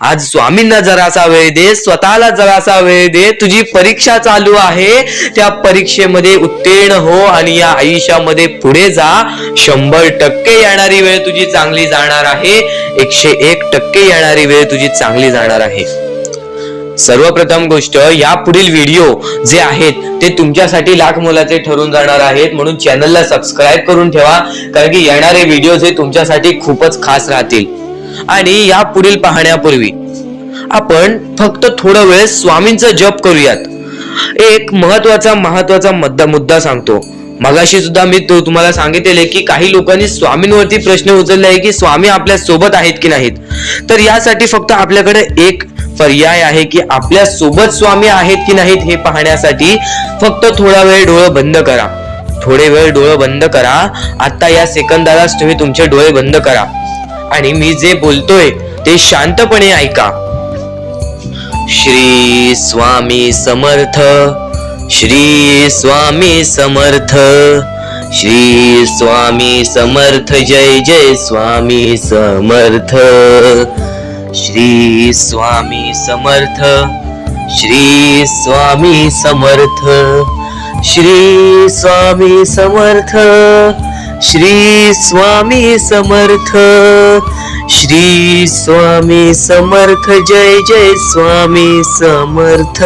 आज स्वामींना जरासा वेळ दे, स्वतःला जरासा वेळ दे. तुझी परीक्षा चालू आहे, त्या परीक्षेमध्ये उत्तीर्ण हो आणि या आयुष्यामध्ये पुढे जा. 100% येणारी वेळ तुझी चांगली जाणार आहे, 101% येणारी वेळ तुझी चांगली जाणार आहे. सर्वप्रथम गोष्ट, या पुढील व्हिडिओ जे आहेत ते तुमच्यासाठी लाख मोलाचे ठरून जाणार आहेत, म्हणून चॅनलला सबस्क्राईब करून ठेवा, कारण की येणारे व्हिडिओ हे तुमच्यासाठी खूपच खास राहतील. आणि या पुढील पाहण्यापूर्वी आपण फक्त थोडा वेळ स्वामींचा जप करूयात. एक महत्वाचा मुद्दा सांगतो. मगाशी सुद्धा मी तुम्हाला सांगितलेले की काही लोकांनी स्वामींवरती प्रश्न उचलले आहे की स्वामी आपल्या सोबत आहेत की नाहीत. तर यासाठी फक्त आपल्याकडे एक पर्याय आहे की आपल्या सोबत स्वामी आहेत की नाहीत हे पाहण्यासाठी फक्त थोडा वेळ डोळे बंद करा. थोडे वेळ डोळे बंद करा. आता या सेकंदालाच तुम्ही तुमचे डोळे बंद करा आणि मी जे बोलतोय ते शांतपणे ऐका. श्री स्वामी समर्थ, श्री स्वामी समर्थ, श्री स्वामी समर्थ, जय जय स्वामी समर्थ. श्री स्वामी समर्थ, श्री स्वामी समर्थ, श्री स्वामी समर्थ, श्री स्वामी समर्थ, श्री स्वामी समर्थ, जय जय स्वामी समर्थ.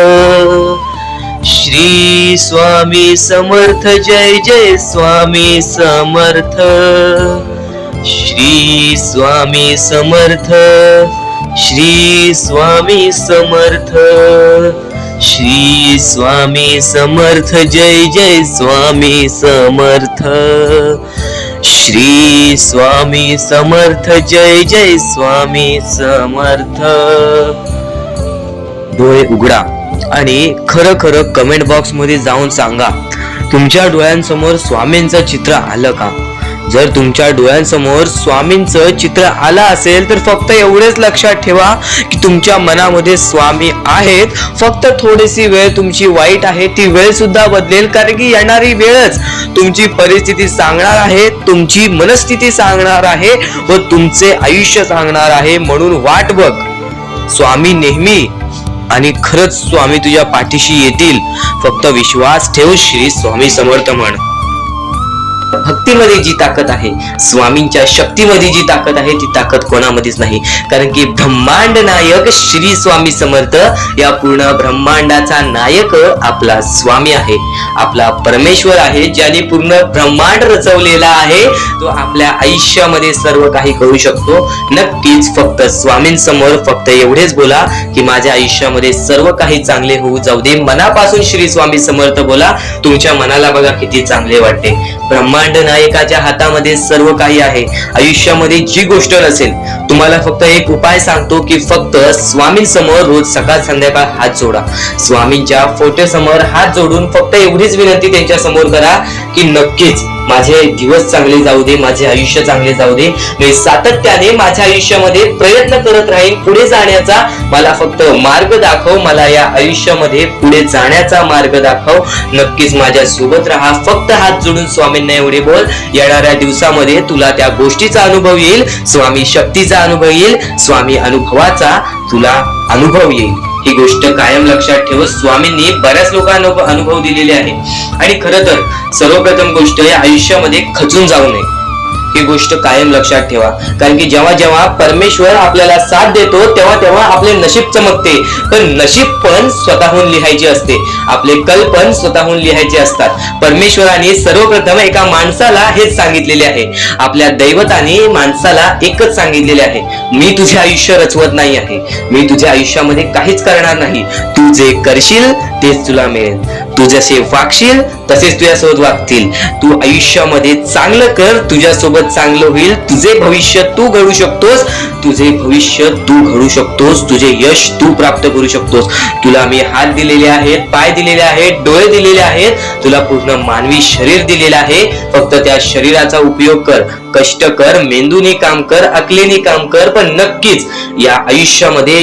श्री स्वामी समर्थ, जय जय स्वामी समर्थ. श्री स्वामी समर्थ, श्री स्वामी समर्थ, श्री स्वामी समर्थ, जय जय स्वामी समर्थ. श्री स्वामी समर्थ, जय जय स्वामी समर्थ. डोळे उघडा आणि खरं कमेंट बॉक्स मध्ये जाऊन सांगा तुमच्या डोळ्यांसमोर स्वामींचं चित्र आलं का. जर तुमच्या डोळ्यांसमोर स्वामींचं चित्र आलं असेल तर फक्त एवढेच लक्षात ठेवा की तुमच्या मनामध्ये स्वामी आहेत. फक्त थोडीशी वेळ तुमची वाईट आहे, ती वेळ सुद्धा बदलेल, कारण की येणारी वेळच तुमची परिस्थिती सांगणार आहे, तुमची मनस्थिती सांगणार आहे व तुमचे आयुष्य सांगणार आहे. म्हणून वाट बघ, स्वामी नेहमी आणि खरंच स्वामी तुझ्या पाठीशी येतील. फक्त विश्वास ठेव. श्री स्वामी समर्थ म्हण. भक्तीमध्ये जी ताकद आहे, स्वामींच्या शक्तीमध्ये जी ताकद आहे, ती ताकद कोणामध्येच नाही. कारण की ब्रह्मांड नायक श्री स्वामी समर्थ, या पूर्ण ब्रह्मांडाचा नायक आपला स्वामी आहे, आपला परमेश्वर आहे, ज्याने पूर्ण ब्रह्मांड रचवलेला आहे. तो आपल्या आयुष्यामध्ये सर्व काही करू शकतो. नक्कीच फक्त स्वामींसमोर फक्त एवढेच बोला की माझ्या आयुष्यामध्ये सर्व काही चांगले होऊ जाऊ दे. मनापासून श्री स्वामी समर्थ बोला. तुमच्या मनाला बघा किती चांगले वाटते. ब्रह्मांड नायकाच्या हातामध्ये सर्व काही आहे. आयुष्यामध्ये जी गोष्ट नसेल, तुम्हाला फक्त एक उपाय सांगतो की फक्त स्वामींसमोर रोज सकाळ संध्याकाळ हात जोडा. स्वामींच्या फोटो समोर हात जोडून फक्त एवढीच विनंती त्यांच्या समोर करा की नक्कीच माझे दिवस चांगले जाऊ दे, माझे आयुष्य चांगले जाऊ दे. मी सातत्याने माझ्या आयुष्यामध्ये प्रयत्न करत राहीन पुढे जाण्याचा. मला फक्त मार्ग दाखव, मला या आयुष्यामध्ये पुढे जाण्याचा मार्ग दाखव. नक्कीच माझ्या सोबत राहा. फक्त हात जोडून स्वामींना एवढे बोल. येणाऱ्या दिवसामध्ये तुला त्या गोष्टीचा अनुभव येईल, स्वामी शक्तीचा अनुभव येईल, स्वामी अनुभवाचा तुला अनुभव येईल. ही गोष्ट कायम लक्षात ठेव. स्वामींनी बऱ्याच लोकांना अनुभव दिलेले आहे. आणि खरं तर सर्वप्रथम गोष्ट या आयुष्यामध्ये खचून जाऊ नये, ही गोष्ट कायम लक्षात ठेवा. कारण की जेव्हा जेव्हा परमेश्वर आपल्याला साथ देतो तेव्हा तेव्हा आपले नशीब चमकते. पण नशीब पण स्वतःहून लिहायचे असते, आपले कल पण स्वतःहून लिहायचे असतात. परमेश्वराने सर्वप्रथम एका माणसाला हेच सांगितलेले आहे, आपल्या दैवताने माणसाला एकच सांगितलेले आहे, मी तुझे आयुष्य रचवत नाही आहे, मी तुझ्या आयुष्यामध्ये काहीच करणार नाही. तू जे करशील तेच तुला मिळेल. तू जसे वागशील तसेच तुझ्यासोबत वागतील. तू आयुष्यामध्ये चांगलं कर, तुझ्यासोबत चांगलं होईल. तुझे भविष्य तू घडू शकतोस, तुझे भविष्य तू घडू शकतोस, तुझे यश तू प्राप्त करू शकतोस. तुला मी हात दिलेले आहेत, पाय दिलेले आहेत, डोळे दिलेले आहेत, तुला पूर्ण मानवी शरीर दिलेलं आहे. फक्त त्या शरीराचा उपयोग कर, कष्ट कर, मेंदूने काम कर, अकलेने काम कर, पण नक्कीच या आयुष्यामध्ये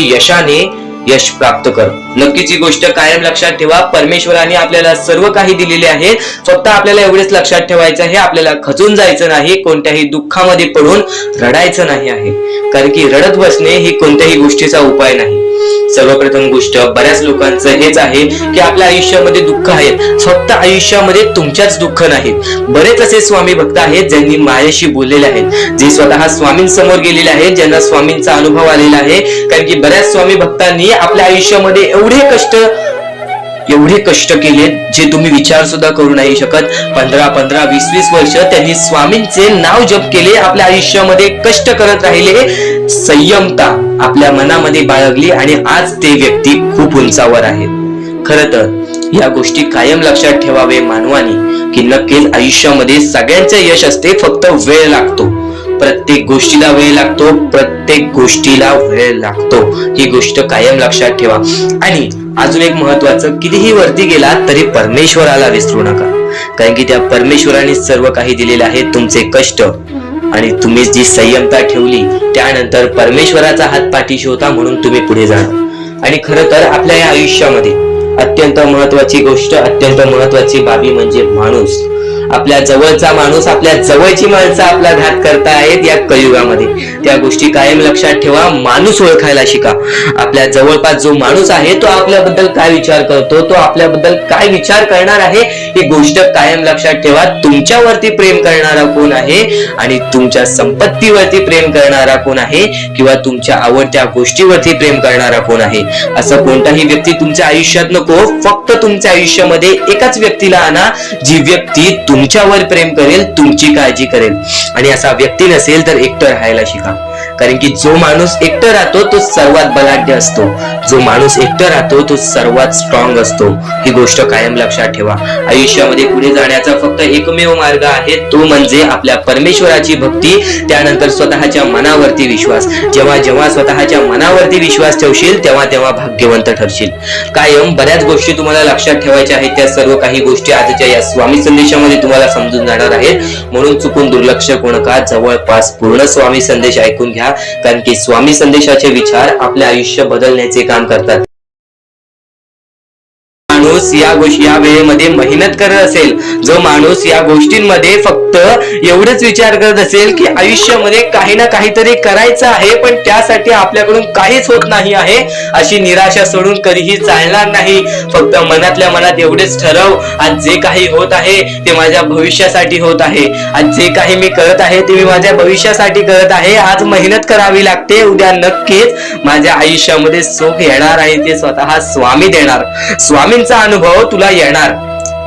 यश प्राप्त कर. नक्कीच ही गोष्ट कायम लक्षात ठेवा. परमेश्वराने आपल्याला सर्व काही दिलेले आहे. फक्त आपल्याला एवढेच लक्षात ठेवायचं आहे, आपल्याला खचून जायचं नाही, कोणत्याही दुःखामध्ये पडून रडायचं नाही आहे. कारण की रडत बसणे ही कोणत्याही गोष्टीचा उपाय नाही. सर्वप्रथम गोष्ट बऱ्याच लोकांचं हेच आहे की आपल्या आयुष्यामध्ये दुःख आहेत, फक्त आयुष्यामध्ये तुमच्याच दुःख नाहीत. बरेच असे स्वामी भक्त आहेत ज्यांनी माझ्याशी बोललेले आहेत, जे स्वतः स्वामींसमोर गेलेले आहेत, ज्यांना स्वामींचा अनुभव आलेला आहे. कारण की बऱ्याच स्वामी भक्तांनी आपल्या आयुष्यामध्ये एवढे कष्ट केले जे तुम्ही विचार सुद्धा करू नाही शकत. 15, 20 वर्ष त्यांनी स्वामींचे नाव जप केले, आपल्या आयुष्यामध्ये कष्ट करत राहिले, संयमता आपल्या मनामध्ये बाळगली आणि आज ते व्यक्ती खूप उंचावर आहेत. खरं तर या गोष्टी कायम लक्षात ठेवावे मानवानी की नक्कीच आयुष्यामध्ये सगळ्यांचं यश असते, फक्त वेळ लागतो. प्रत्येक गोष्टीला वेळ लागतो, प्रत्येक गोष्टीला वेळ लागतो. ही गोष्ट कायम लक्षात ठेवा. आणि अजून एक महत्वाचं, कितीही वरती गेला तरी परमेश्वराला विसरू नका, कारण की त्या परमेश्वराने सर्व काही दिलेले आहे. तुमचे कष्ट आणि तुम्ही जी संयमता ठेवली त्यानंतर परमेश्वराचा हात पाठीशी होता म्हणून तुम्ही पुढे जाणार. आणि खरं तर आपल्या या आयुष्यामध्ये अत्यंत महत्वाची गोष्ट, अत्यंत महत्वाची बाबी म्हणजे माणूस. आपल्या जवळचा माणूस, आपल्या जवळची माणसं आपला घात करतायत या कलियुगामध्ये. त्या गोष्टी कायम लक्षात ठेवा. माणूस ओळखायला शिका. आपल्या जवळपास जो माणूस आहे तो आपल्याबद्दल काय विचार करतो, तो आपल्याबद्दल काय विचार करणार आहे, ही गोष्ट कायम लक्षात ठेवा. तुमच्यावरती प्रेम करणारा कोण आहे आणि तुमच्या संपत्तीवरती प्रेम करणारा कोण आहे किंवा तुमच्या आवडत्या गोष्टीवरती प्रेम करणारा कोण आहे. असं कोणताही व्यक्ती तुमच्या आयुष्यात नको. फक्त तुमच्या आयुष्यामध्ये एकाच व्यक्तीला आणा, जी व्यक्ती तुमच्यावर प्रेम करेल, तुमची काळजी करेल. आणि असा व्यक्ती नसेल तर एकटं राहायला शिका, कारण की जो माणूस एकटं राहतो तो सर्वात बलाढ्य असतो. जो माणूस एकटं राहतो तो सर्वात स्ट्रॉंग असतो. ही गोष्ट कायम लक्षात ठेवा. आयुष्यामध्ये पुढे जाण्याचा फक्त एकमेव मार्ग आहे, तो म्हणजे आपल्या परमेश्वराची भक्ती, त्यानंतर स्वतःच्या मनावरती विश्वास. जेव्हा जेव्हा स्वतःच्या मनावरती विश्वास ठेवशील तेव्हा तेव्हा भाग्यवंत ठरशील. कायम बऱ्याच गोष्टी तुम्हाला लक्षात ठेवायच्या आहेत. त्या सर्व काही गोष्टी आजच्या या स्वामी संदेशामध्ये तुम्हाला समजून जाणार आहेत. म्हणून चुकून दुर्लक्ष करू नका. जवळपास पूर्ण स्वामी संदेश ऐकून घ्या, कारण की स्वामी संदेशाचे विचार आपले आयुष्य बदलण्याचे काम करतात. माणूस या वेळेमध्ये मेहनत करत असेल, जो माणूस या गोष्टींमध्ये फक्त एवढंच विचार करत असेल की आयुष्यामध्ये काही ना काहीतरी करायचं आहे पण त्यासाठी आपल्याकडून काहीच होत नाही आहे, अशी निराशा सोडून कधीही चालणार नाही. फक्त मनातल्या मनात एवढेच ठरव, आज जे काही होत आहे ते माझ्या भविष्यासाठी होत आहे. आज जे काही मी करत आहे ते मी माझ्या भविष्यासाठी करत आहे. आज मेहनत करावी लागते, उद्या नक्कीच माझ्या आयुष्यामध्ये सुख येणार आहे, ते स्वतः स्वामी देणार. स्वामींचा अनुभव तुला येणार.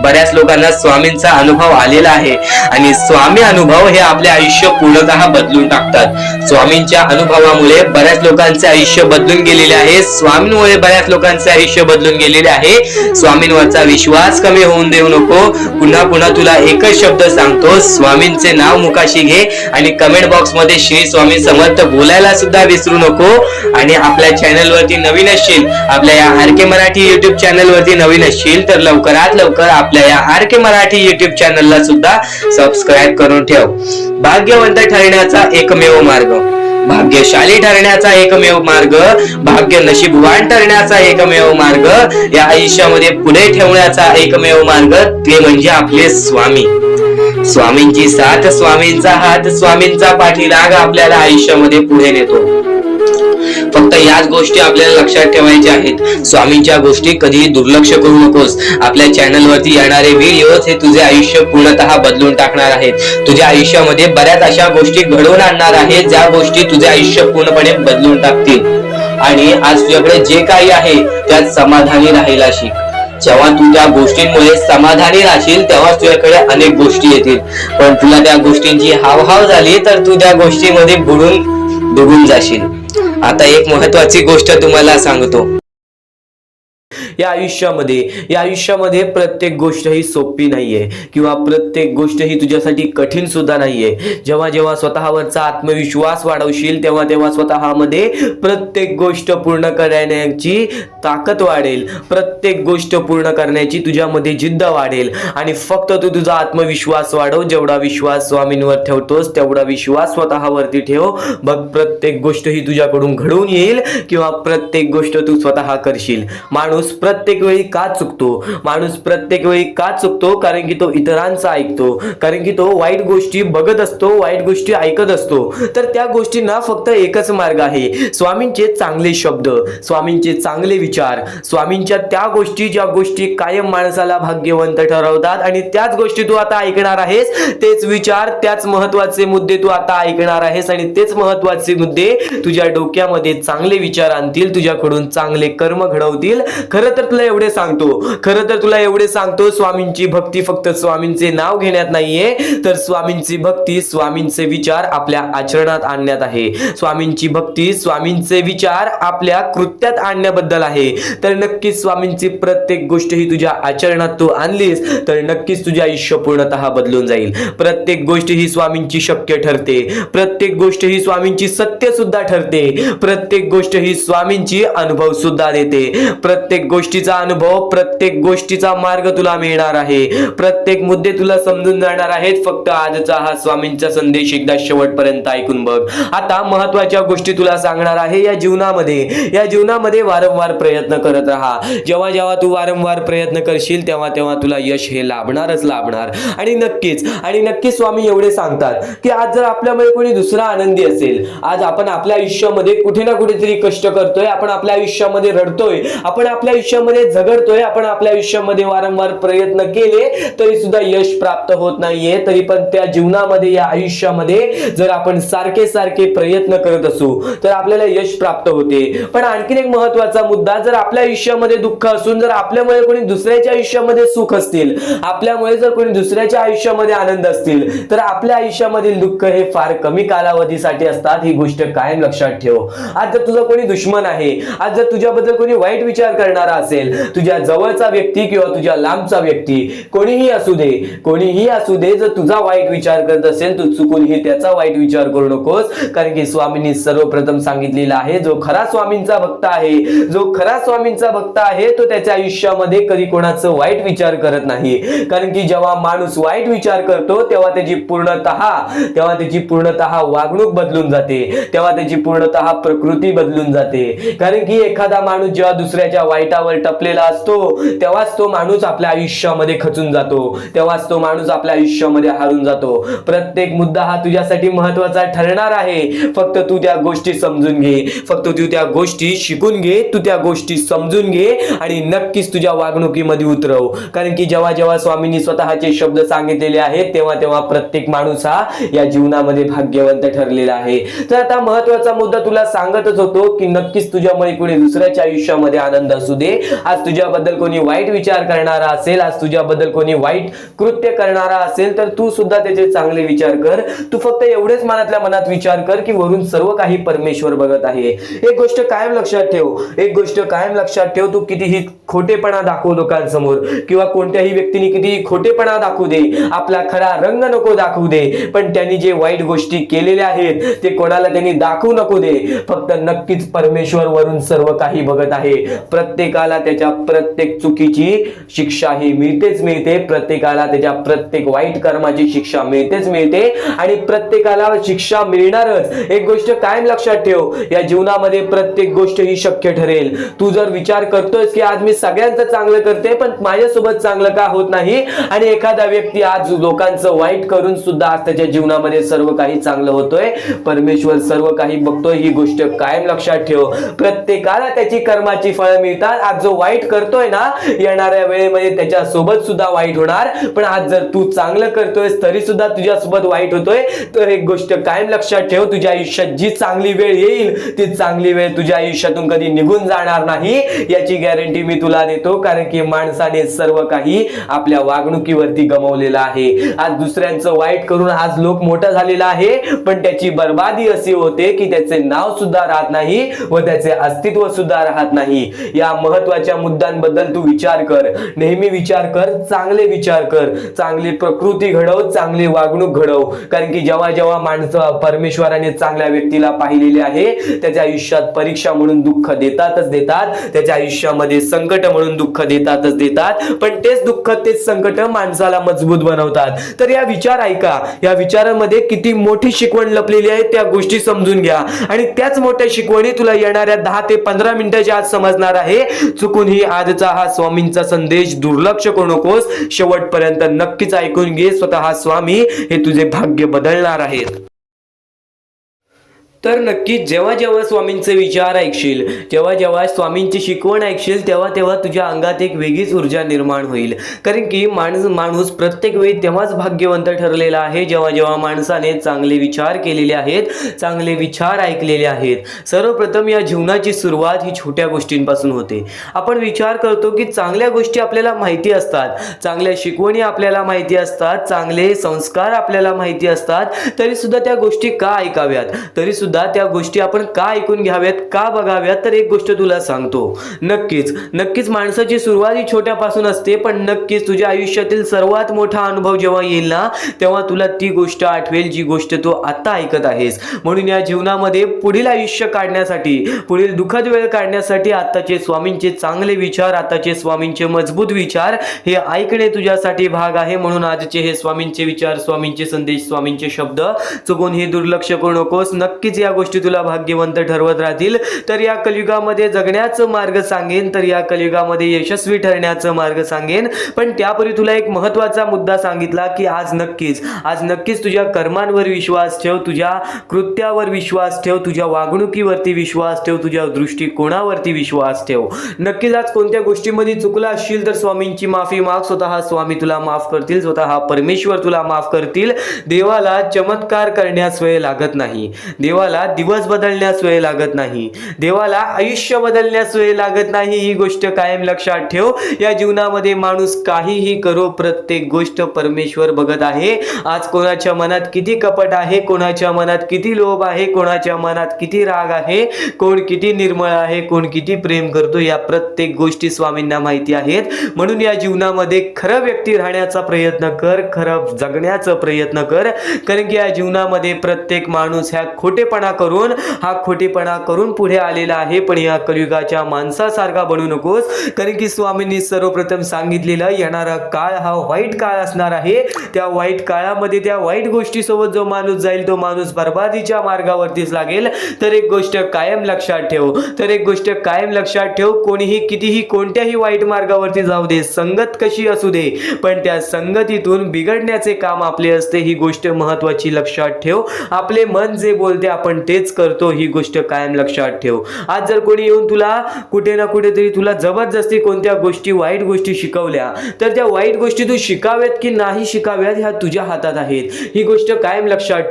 बऱ्याच लोकांना स्वामींचा अनुभव आलेला आहे आणि स्वामी अनुभव हे आपले आयुष्य पूर्णतः बदलून टाकतात. स्वामींच्या अनुभवामुळे बऱ्याच लोकांचे आयुष्य बदलून गेलेले आहे. स्वामींमुळे बऱ्याच लोकांचे आयुष्य बदलून गेलेले आहे. स्वामींवरचा विश्वास कमी होऊन देऊ नको. पुन्हा पुन्हा तुला एकच शब्द सांगतो, स्वामींचे नाव मुखाशी घे आणि कमेंट बॉक्स मध्ये श्री स्वामी समर्थ बोलायला सुद्धा विसरू नको. आणि आपल्या चॅनल वरती नवीन असशील, आपल्या या आर.के. मराठी युट्यूब चॅनल वरती नवीन असशील तर लवकरात लवकर आपल्या या आर.के. मराठी युट्यूब चॅनलला सुद्धा सबस्क्राईब करून ठेव. भाग्यवंत ठरण्याचा एकमेव मार्ग, भाग्यशाली ठरण्याचा एकमेव मार्ग, भाग्य नशीबवान ठरण्याचा एकमेव मार्ग, या आयुष्यामध्ये पुढे ठेवण्याचा एकमेव मार्ग ते म्हणजे आपले स्वामी. स्वामींची साथ, स्वामींचा हात, स्वामींचा पाठीलाग आपल्याला आयुष्यामध्ये पुढे नेतो. फक्त याच गोष्टी आपल्याला लक्षात ठेवायच्या आहेत. स्वामींच्या गोष्टी कधीही दुर्लक्ष करू नकोस. आपल्या चॅनल वरती येणारे व्हिडिओज हे तुझे आयुष्य पूर्णतः बदलून टाकणार आहेत. तुझ्या आयुष्यामध्ये बऱ्याच अशा गोष्टी घडवून आणणार आहेत ज्या गोष्टी तुझे आयुष्य पूर्णपणे बदलून टाकतील. आणि आज तुझ्याकडे जे काही आहे त्यात समाधानी राहायला शिक. जेव्हा तू त्या गोष्टींमुळे समाधानी राहशील तेव्हा तुझ्याकडे अनेक गोष्टी येतील. पण तुला त्या गोष्टींची हावभाव झाली तर तू त्या गोष्टीमध्ये बुडून डुबून जाशील. आता एक महत्वाची गोष्ट तुम्हाला सांगतो. या आयुष्यामध्ये प्रत्येक गोष्ट ही सोपी नाहीये किंवा प्रत्येक गोष्ट ही तुझ्यासाठी कठीण सुद्धा नाहीये. जेव्हा जेव्हा स्वतःवरचा आत्मविश्वास वाढवशील तेव्हा तेव्हा स्वतःमध्ये प्रत्येक गोष्ट पूर्ण करण्याची ताकद वाढेल. प्रत्येक गोष्ट पूर्ण करण्याची तुझ्यामध्ये जिद्द वाढेल. आणि फक्त तू तुझा आत्मविश्वास वाढव. जेवढा विश्वास स्वामींवर ठेवतोस तेवढा विश्वास स्वतःवरती ठेव. बघ, प्रत्येक गोष्ट ही तुझ्याकडून घडून येईल किंवा प्रत्येक गोष्ट तू स्वतः करशील. माणूस प्रत्येक वेळी का चुकतो? कारण की तो इतरांचा ऐकतो, कारण की तो वाईट गोष्टी बघत असतो, वाईट गोष्टी ऐकत असतो. तर त्या गोष्टींना फक्त एकच मार्ग आहे, स्वामींचे चांगले शब्द, स्वामींचे चांगले विचार, स्वामींच्या त्या गोष्टी ज्या गोष्टी कायम माणसाला भाग्यवंत ठरवतात. आणि त्याच गोष्टी तू आता ऐकणार आहेस, तेच विचार, त्याच महत्वाचे मुद्दे तू आता ऐकणार आहेस आणि तेच महत्वाचे मुद्दे तुझ्या डोक्यामध्ये चांगले विचार आणतील, तुझ्याकडून चांगले कर्म घडवतील. खरं तर तुला एवढे सांगतो स्वामींची भक्ती फक्त स्वामींचे नाव घेण्यात नाहीये, तर स्वामींची भक्ती स्वामींचे विचार आपल्या आचरणात आणण्यात आहे. स्वामींची भक्ती स्वामींचे विचार आपल्या कृत्यात आणण्याबद्दल आहे. तर नक्कीच स्वामींची प्रत्येक गोष्ट ही तुझ्या आचरणात तू आणलीस तर नक्कीच तुझे आयुष्य पूर्णतः बदलून जाईल. प्रत्येक गोष्ट ही स्वामींची शक्य ठरते, प्रत्येक गोष्ट ही स्वामींची सत्य सुद्धा ठरते, प्रत्येक गोष्ट ही स्वामींची अनुभव सुद्धा देते. प्रत्येक गोष्टीचा अनुभव, प्रत्येक गोष्टीचा मार्ग तुला मिळणार आहे, प्रत्येक मुद्दे तुला समजून जाणार आहेत. फक्त आजचा हा स्वामींचा संदेश एकदा शेवटपर्यंत ऐकून बघ. आता महत्वाच्या गोष्टी तुला सांगणार आहे. या जीवनामध्ये वारंवार प्रयत्न करत राहा. जेव्हा जेव्हा तू वारंवार प्रयत्न करशील तेव्हा तेव्हा तुला यश हे लाभणारच लाभणार. आणि नक्कीच स्वामी एवढे सांगतात की आज जर आपल्यामध्ये कोणी दुसरा आनंदी असेल, आज आपण आपल्या आयुष्यामध्ये कुठे ना कुठेतरी कष्ट करतोय, आपण आपल्या आयुष्यामध्ये रडतोय, आपण आपल्या आयुष्यामध्ये झगडतोय, आपण आपल्या आयुष्यामध्ये वारंवार प्रयत्न केले तरी सुद्धा यश प्राप्त होत नाहीये, तरी पण त्या जीवनामध्ये, या आयुष्यामध्ये जर आपण सारखे प्रयत्न करत असू तर आपल्याला यश प्राप्त होते. पण आणखीन एक महत्वाचा मुद्दा, जर आपल्या आयुष्यामध्ये दुःख असून जर आपल्यामुळे कोणी दुसऱ्याच्या आयुष्यामध्ये सुख असतील, आपल्यामुळे जर कोणी दुसऱ्याच्या आयुष्यामध्ये आनंद असतील तर आपल्या आयुष्यामधील दुःख हे फार कमी कालावधीसाठी असतात. ही गोष्ट कायम लक्षात ठेव. आज जर तुझा कोणी दुश्मन आहे, आज जर तुझ्याबद्दल कोणी वाईट विचार करणारा असेल, तुझ्या जवळचा व्यक्ती किंवा तुझ्या लांबचा व्यक्ती, कोणीही असू दे, जर तुझा वाईट विचार करत असेल तू चुकूनही त्याचा वाईट विचार करू नकोस. कारण की स्वामींनी सर्वप्रथम सांगितलेलं आहे, जो खरा स्वामींचा भक्त आहे तो त्याच्या आयुष्यामध्ये कधी कोणाचं वाईट विचार करत नाही. कारण की जेव्हा माणूस वाईट विचार करतो तेव्हा त्याची पूर्णतः वागणूक बदलून जाते, तेव्हा त्याची पूर्णतः प्रकृती बदलून जाते. कारण की एखादा माणूस जेव्हा दुसऱ्याच्या वाईटावर टपलेला असतो तेव्हाच तो माणूस आपल्या आयुष्यामध्ये खचून जातो, तेव्हाच तो माणूस आपल्या आयुष्यामध्ये हारून जातो. प्रत्येक मुद्दा हा तुझ्यासाठी महत्वाचा ठरणार आहे. फक्त तू त्या गोष्टी समजून घे, फक्त तू त्या गोष्टी शिकून घे, तू त्या गोष्टी समजून घे आणि नक्कीच तुझ्या वागणुकीमध्ये उतरव. कारण की जेव्हा जेव्हा स्वामींनी स्वतःचे शब्द सांगितलेले आहेत तेव्हा तेव्हा प्रत्येक माणूस हा या जीवनामध्ये भाग्यवंत ठरलेला आहे. तर आता महत्वाचा मुद्दा तुला सांगतच होतो की नक्कीच तुझ्यामुळे कोणी दुसऱ्याच्या आयुष्यामध्ये आनंद असू दे, आज तुझ्याबद्दल कोणी वाईट विचार करणारा असेल, आज तुझ्याबद्दल कोणी वाईट कृत्य करणारा असेल तर तू सुद्धा त्याचे चांगले विचार कर. तू फक्त एवढेच मनातल्या मनात विचार कर की वरून सर्व काही परमेश्वर बघत आहे. एक गोष्ट कायम लक्षात ठेव, तू कितीही खोटेपणा दाखव लोकांसमोर किंवा कोणत्याही व्यक्तीने कितीही खोटेपणा दाखवू दे, आपला खरा रंग नको दाखवू दे, पण त्यांनी जे वाईट गोष्टी केलेल्या आहेत ते कोणाला त्यांनी दाखवू नको दे. फक्त नक्कीच परमेश्वर वरून सर्व काही बघत आहे. प्रत्येकाला त्याच्या प्रत्येक चुकीची शिक्षा ही मिळते, प्रत्येकाला त्याच्या प्रत्येक वाईट कर्माची शिक्षा मिळते आणि प्रत्येकाला शिक्षा मिळणारच. एक गोष्ट कायम लक्षात ठेव, या जीवनामध्ये प्रत्येक गोष्ट ही शक्य ठरेल. तू जर विचार करतोयस की आज मी सगळ्यांचं चांगलं करते पण माझ्यासोबत चांगलं का होत नाही, आणि एखादा व्यक्ती आज लोकांचं वाईट करून सुद्धा आज त्याच्या जीवनामध्ये सर्व काही चांगलं होतोय, परमेश्वर सर्व काही बघतोय. ही गोष्ट कायम लक्षात ठेव. प्रत्येकाला त्याची कर्माची फळं मिळतात. आज जो वाईट करतोय ना, येणाऱ्या वेळेमध्ये त्याच्या सोबत सुद्धा वाईट होणार. पण आज जर तू चांगलं करतोयस तरी सुद्धा तुझ्यासोबत वाईट होतोय, तर एक गोष्ट कायम लक्षात ठेव, तुझ्या आयुष्यात जी चांगली वेळ येईल ती चांगली वेळ तुझ्या आयुष्यातून कधी निघून जाणार नाही, याची गॅरंटी मी तुला देतो. कारण की माणसाने सर्व काही आपल्या वागणुकीवरती गमावलेलं आहे. आज दुसऱ्यांचं वाईट करून आज लोक मोठा झालेला आहे, पण त्याची बर्बादी अशी होते की त्याचे नाव सुद्धा राहत नाही व त्याचे अस्तित्व सुद्धा राहत नाही. या महत्वाच्या मुद्द्यांबद्दल तू विचार कर, नेहमी विचार कर, चांगले विचार कर, चांगली प्रकृती घडव, चांगली वागणूक घडव. कारण की जेव्हा जेव्हा माणसं परमेश्वराने चांगल्या व्यक्तीला पाहिलेले आहे त्याच्या आयुष्यात परीक्षा म्हणून दुःख देतातच देतात, त्याच्या आयुष्यामध्ये संकट म्हणून दुःख देतात, पण तेच दुःख तेच संकट माणसाला मजबूत बनवतात. तर या विचार ऐका, या विचारांमध्ये किती मोठी शिकवण लपलेली आहे त्या गोष्टी समजून घ्या आणि त्याच मोठ्या शिकवणी तुला येणाऱ्या 10 ते 15 मिनिटाच्या आत समजणार आहे. चुकूनही आजचा हा स्वामींचा संदेश दुर्लक्ष करू नकोस, शेवटपर्यंत नक्कीच ऐकून घे. स्वतः स्वामी हे तुझे भाग्य बदलणार आहेत. तर नक्कीच जेव्हा जेव्हा स्वामींचे विचार ऐकशील, जेव्हा जेव्हा स्वामींची शिकवण ऐकशील, तेव्हा तेव्हा तुझ्या अंगात एक वेगळीच ऊर्जा निर्माण होईल. कारण की माणूस प्रत्येक वेळी तेव्हाच भाग्यवंत ठरलेला आहे जेव्हा जेव्हा माणसाने चांगले विचार केलेले आहेत, चांगले विचार ऐकलेले आहेत. सर्वप्रथम या जीवनाची सुरुवात ही छोट्या गोष्टींपासून होते. आपण विचार करतो की चांगल्या गोष्टी आपल्याला माहिती असतात, चांगल्या शिकवणी आपल्याला माहिती असतात, चांगले संस्कार आपल्याला माहिती असतात, तरी सुद्धा त्या गोष्टी का ऐकाव्यात, तरी सुद्धा त्या गोष्टी आपण का ऐकून घ्याव्यात, का बघाव्यात. तर एक गोष्ट तुला सांगतो, नक्कीच माणसाची सुरुवात ही छोट्यापासून असते, पण नक्कीच तुझ्या आयुष्यातील सर्वात मोठा अनुभव जेव्हा येईल ना, तेव्हा तुला ती गोष्ट आठवेल जी गोष्ट तू आता ऐकत आहेस. म्हणून या जीवनामध्ये पुढील आयुष्य काढण्यासाठी, पुढील दुःखद वेळ काढण्यासाठी आताचे स्वामींचे चांगले विचार, आताचे स्वामींचे मजबूत विचार हे ऐकणे तुझ्यासाठी भाग आहे. म्हणून आजचे हे स्वामींचे विचार, स्वामींचे संदेश, स्वामींचे शब्द चुकून हे दुर्लक्ष करू नकोस. नक्कीच या गोष्टी तुला भाग्यवंत ठरवत राहतील. तर या कलियुगामध्ये जगण्याचं मार्ग सांगेन, तर या कलियुगामध्ये यशस्वी ठरण्याचं मार्ग सांगेन. पण त्यापूर्वी तुला एक महत्त्वाचा मुद्दा सांगितला की आज नक्कीच तुझ्या कर्मांवर विश्वास ठेव, तुझ्या कृत्यावर विश्वास ठेव, तुझ्या वागणुकीवरती विश्वास ठेव, तुझ्या दृष्टिकोनावरती विश्वास ठेव. नक्कीच आज कोणत्या गोष्टीमध्ये चुकला असशील तर स्वामींची माफी माग. स्वतः स्वामी तुला माफ करतील, स्वतः परमेश्वर तुला माफ करतील. देवाला चमत्कार करण्यास वेळ लागत नाही, देवाला दिवस बदलण्यास वेळ लागत नाही, देवाला आयुष्य बदलण्यास वेळ लागत नाही. ही गोष्ट कायम लक्षात ठेव. या जीवनामध्ये माणूस काहीही करो, प्रत्येक गोष्ट परमेश्वर बघत आहे. आज कोणाच्या मनात किती कपट आहे, कोणाच्या मनात किती लोभ आहे, कोणाच्या मनात किती राग आहे, कोण किती निर्मळ आहे, कोण किती प्रेम करतो, या प्रत्येक गोष्टी स्वामींना माहिती आहेत. म्हणून या जीवनामध्ये खरं व्यक्ती राहण्याचा प्रयत्न कर, खरं जगण्याचा प्रयत्न कर. कारण की या जीवनामध्ये प्रत्येक माणूस ह्या खोटेपणा करून पुढे आलेला आहे. पण या कलियुगाच्या माणसासारखा बनू नकोस. कारण की स्वामींनी सर्वप्रथम सांगितलेलं येणारा काळ हा वाईट काळ असणार आहे. त्या वाईट काळामध्ये त्या वाईट गोष्टीसोबत जो माणूस जाईल तो माणूस बर्बादीच्या मार्गावरतीच लागेल. तर एक गोष्ट कायम लक्षात ठेव, कोणीही कितीही कोणत्याही वाईट मार्गावरती जाऊ दे, संगत कशी असू दे, पण त्या संगतीतून बिघडण्याचे काम आपले असते. ही गोष्ट महत्त्वाची लक्षात ठेव. आपले मन जे बोलते आपण तेच करतो, ही गोष्ट कायम लक्षात ठेव. आज जर कोणी येऊन तुला कुठे ना कुठेतरी तुला जबरदस्ती कोणत्या गोष्टी, वाईट गोष्टी शिकवल्या, तर त्या वाईट गोष्टी तू शिकाव्यात की नाही शिकाव्यात ह्या तुझ्या हातात आहेत. ही गोष्ट कायम लक्षात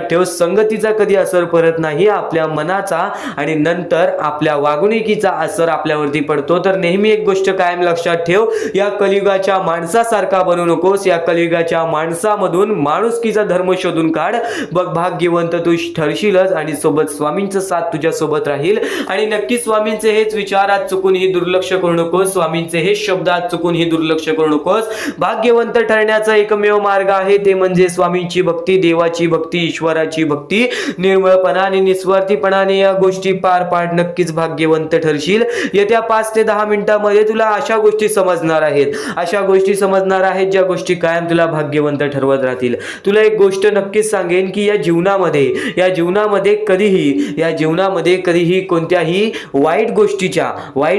ठेव. संगतीचा कधी असर पडत नाही, आपल्या मनाचा आणि नंतर आपल्या वागणुकीचा असर आपल्यावरती पडतो. तर नेहमी एक गोष्ट कायम लक्षात ठेव, या कलियुगाच्या माणसासारखा बनू नकोस. या कलियुगाच्या माणसामधून माणुसकीचा धर्म शोधून काढ. बघ भाग्यवंत तू ठरशीलच आणि सोबत स्वामींचा साथ तुझ्या सोबत राहील. आणि नक्की स्वामींचे हेच विचार आज चुकून ही दुर्लक्ष करू नकोस, स्वामींचे हेच शब्द आज चुकून ही दुर्लक्ष करू नकोस. भाग्यवंत ठरण्याचा एकमेव मार्ग आहे ते म्हणजे स्वामींची भक्ती, देवाची भक्ती, ईश्वराची भक्ती. निर्मळपणाने, निस्वार्थीपणाने या गोष्टी पार पाड. नक्कीच भाग्यवंत ठरशील. येत्या 5 ते 10 मिनिटांमध्ये तुला अशा गोष्टी समजणार आहेत ज्या गोष्टी कायम तुला भाग्यवंत ठरवत राहतील. तुला एक गोष्ट नक्कीच सांगेन की या जीवनामध्ये कधीही कोणत्याही वाईट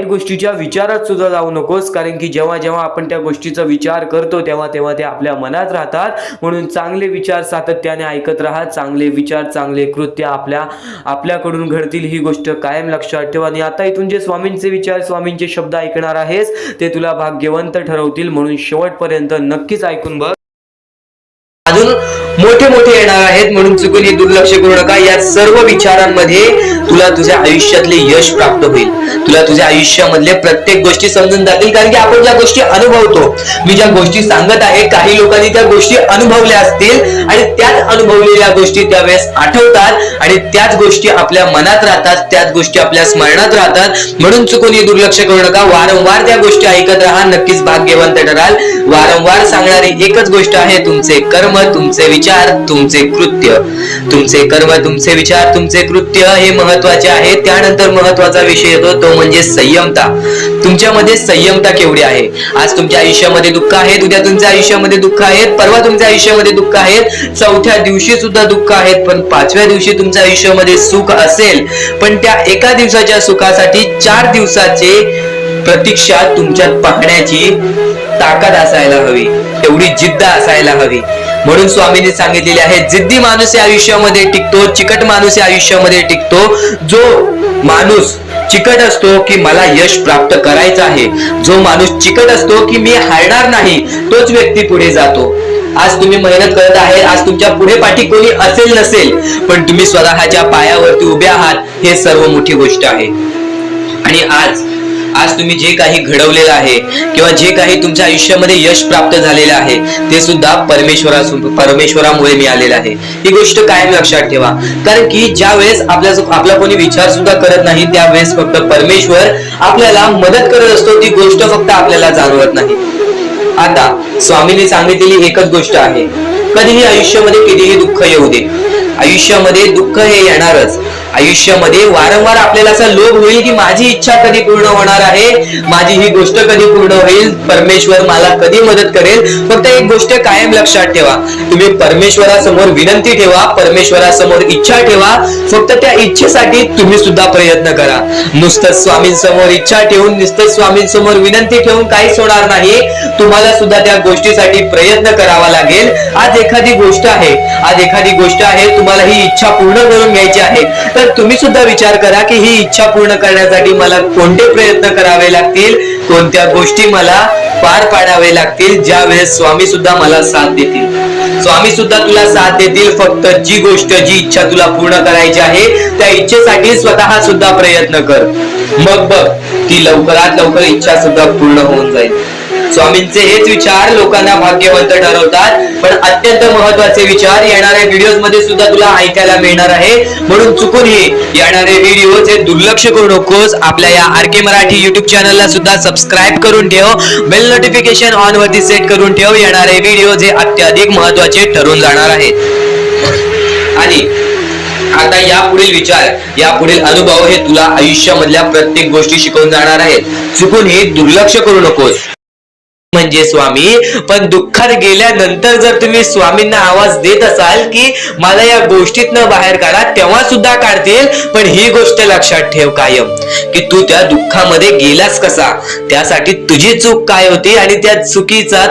गोष्टीच्या विचारात सुद्धा जाऊ नकोस. कारण की जेव्हा आपण त्या गोष्टीचा विचार करतो तेव्हा ते आपल्या मनात राहतात. म्हणून चांगले विचार सातत्याने ऐकत राहा. चांगले विचार, चांगले कृत्य आपल्याकडून घडतील. ही गोष्ट कायम लक्षात ठेव. आणि आता इथून जे स्वामींचे विचार, स्वामींचे शब्द ऐकणार आहेस ते तुला भाग्यवंत ठरवतील. म्हणून शेवटपर्यंत नक्कीच ऐकून बघ. अजून मोठे येणार आहेत, म्हणून चुकून हे दुर्लक्ष करू नका. या सर्व विचारांमध्ये तुला तुझ्या आयुष्यातले यश प्राप्त होईल. तुला तुझ्या आयुष्यामधले प्रत्येक गोष्टी समजून जातील. कारण की आपण ज्या गोष्टी अनुभवतो, मी ज्या गोष्टी सांगत आहे, काही लोकांनी त्या गोष्टी अनुभवल्या असतील आणि त्याच अनुभवलेल्या गोष्टी त्यावेळेस आठवतात आणि त्याच गोष्टी आपल्या मनात राहतात, त्याच गोष्टी आपल्या स्मरणात राहतात. म्हणून चुकून हे दुर्लक्ष करू नका. वारंवार त्या गोष्टी ऐकत राहा. नक्कीच भाग्यवंत ठराल. वारंवार सांगणारी एकच गोष्ट आहे, तुमचे कर्म, तुमचे विचार, तुमचे कृत्य. तुमचे कर्म, तुमचे विचार, तुमचे कृत्य हे महत्वाचे आहे. त्यानंतर महत्वाचा विषय येतो तो म्हणजे संयमता. तुमच्यामध्ये संयमता केवढी आहे? आज तुमच्या आयुष्यामध्ये दुःख आहे, उद्या तुमच्या आयुष्यामध्ये दुःख आहेत, परवा तुमच्या आयुष्यामध्ये दुःख आहेत, चौथ्या दिवशी सुद्धा दुःख आहेत, पण 5व्या दिवशी तुमच्या आयुष्यामध्ये सुख असेल. पण त्या एका दिवसाच्या सुखासाठी 4 दिवसाचे प्रतीक्षा तुमच्यात पाहण्याची ताकद असायला हवी, तेवढी जिद्द असायला हवी. म्हणून स्वामींनी सांगितलेले आहे, जिद्दी माणूस या आयुष्यामध्ये टिकतो, चिकट माणूस या आयुष्यामध्ये टिकतो. जो माणूस चिकट असतो की मला यश प्राप्त करायचं आहे, जो माणूस चिकट असतो की मी हारणार नाही, तोच व्यक्ती पुढे जातो. आज तुम्ही मेहनत करत आहे, आज तुमच्या पुढे पाठी कोणी असेल नसेल, पण तुम्ही स्वतःच्या पायावरती उभे आहात, हे सर्व मोठी गोष्ट आहे. आणि आज तुम्ही जे काही घडवलेलं आहे किंवा जे काही तुमच्या आयुष्यामध्ये यश प्राप्त झालेलं आहे, ते सुद्धा परमेश्वरामुळे मिळालेलं आहे. ही गोष्ट कायम लक्षात ठेवा. कारण की ज्या वेळेस आपला कोणी विचार सुद्धा करत नाही, त्यावेळेस फक्त परमेश्वर आपल्याला मदत करत असतो. ती गोष्ट फक्त आपल्याला जाणवत नाही. आता स्वामींनी सांगितलेली एकच गोष्ट आहे, कधीही आयुष्यामध्ये कितीही दुःख येऊ दे, आयुष्यामध्ये दुःख हे येणारच. आयुष्यामध्ये वारंवार आपल्याला असा लोभ होईल की माझी इच्छा कधी पूर्ण होणार आहे, माझी ही गोष्ट कधी पूर्ण होईल, परमेश्वर मला कधी मदत करेल. फक्त एक गोष्ट कायम लक्षात ठेवा, तुम्ही परमेश्वरासमोर विनंती ठेवा, परमेश्वरासमोर इच्छा ठेवा. फक्त त्या इच्छेसाठी तुम्ही सुद्धा प्रयत्न करा. नुसतं स्वामींसमोर इच्छा ठेवून, नुसतं स्वामींसमोर विनंती ठेवून काहीच होणार नाही. तुम्हाला सुद्धा त्या गोष्टीसाठी प्रयत्न करावा लागेल. आज एखादी गोष्ट आहे, तुम्हाला ही इच्छा पूर्ण करून घ्यायची आहे, तर तुम्ही सुद्धा विचार करा की ही इच्छा पूर्ण करण्यासाठी मला कोणते प्रयत्न करावे लागतील, कोणत्या गोष्टी मला पार पाडावे लागतील, ज्या वेळेस स्वामी सुद्धा मला साथ देतील. स्वामी सुद्धा तुला साथ देतील. फक्त जी गोष्ट, जी इच्छा तुला पूर्ण करायची आहे, त्या इच्छेसाठी स्वतः सुद्धा प्रयत्न कर. मग बघ की लवकरात लवकर इच्छा सुद्धा पूर्ण होऊन जाईल. स्वामींचे हेच विचार लोकांना भाग्यवंत ठरवतात. पण अत्यंत महत्वाचे विचार येणाऱ्या व्हिडिओज मध्ये सुद्धा तुला ऐकायला मिळणार आहे. म्हणून चुकूनही येणारे व्हिडिओ हे दुर्लक्ष करू नकोस. आपल्या या RK मराठी युट्यूब चॅनलला सुद्धा सबस्क्राईब करून ठेव, बेल नोटिफिकेशन ऑन वरती सेट करून ठेव. येणारे व्हिडिओ हे अत्याधिक महत्वाचे ठरून जाणार आहेत. आणि आता यापुढील विचार, यापुढील अनुभव हे तुला आयुष्यामधल्या प्रत्येक गोष्टी शिकवून जाणार आहेत. चुकूनही दुर्लक्ष करू नकोस. म्हणजे स्वामी, पण दुःखात गेल्यानंतर जर तुम्ही स्वामींना आवाज देत असाल की मला या गोष्टीतनं बाहेर काढा, तेव्हा सुद्धा काढतील. पण ही गोष्ट लक्षात ठेव कायम की तू त्या दुःखामध्ये गेलास कसा, त्यासाठी तुझी चूक काय होती आणि त्या चुकीचा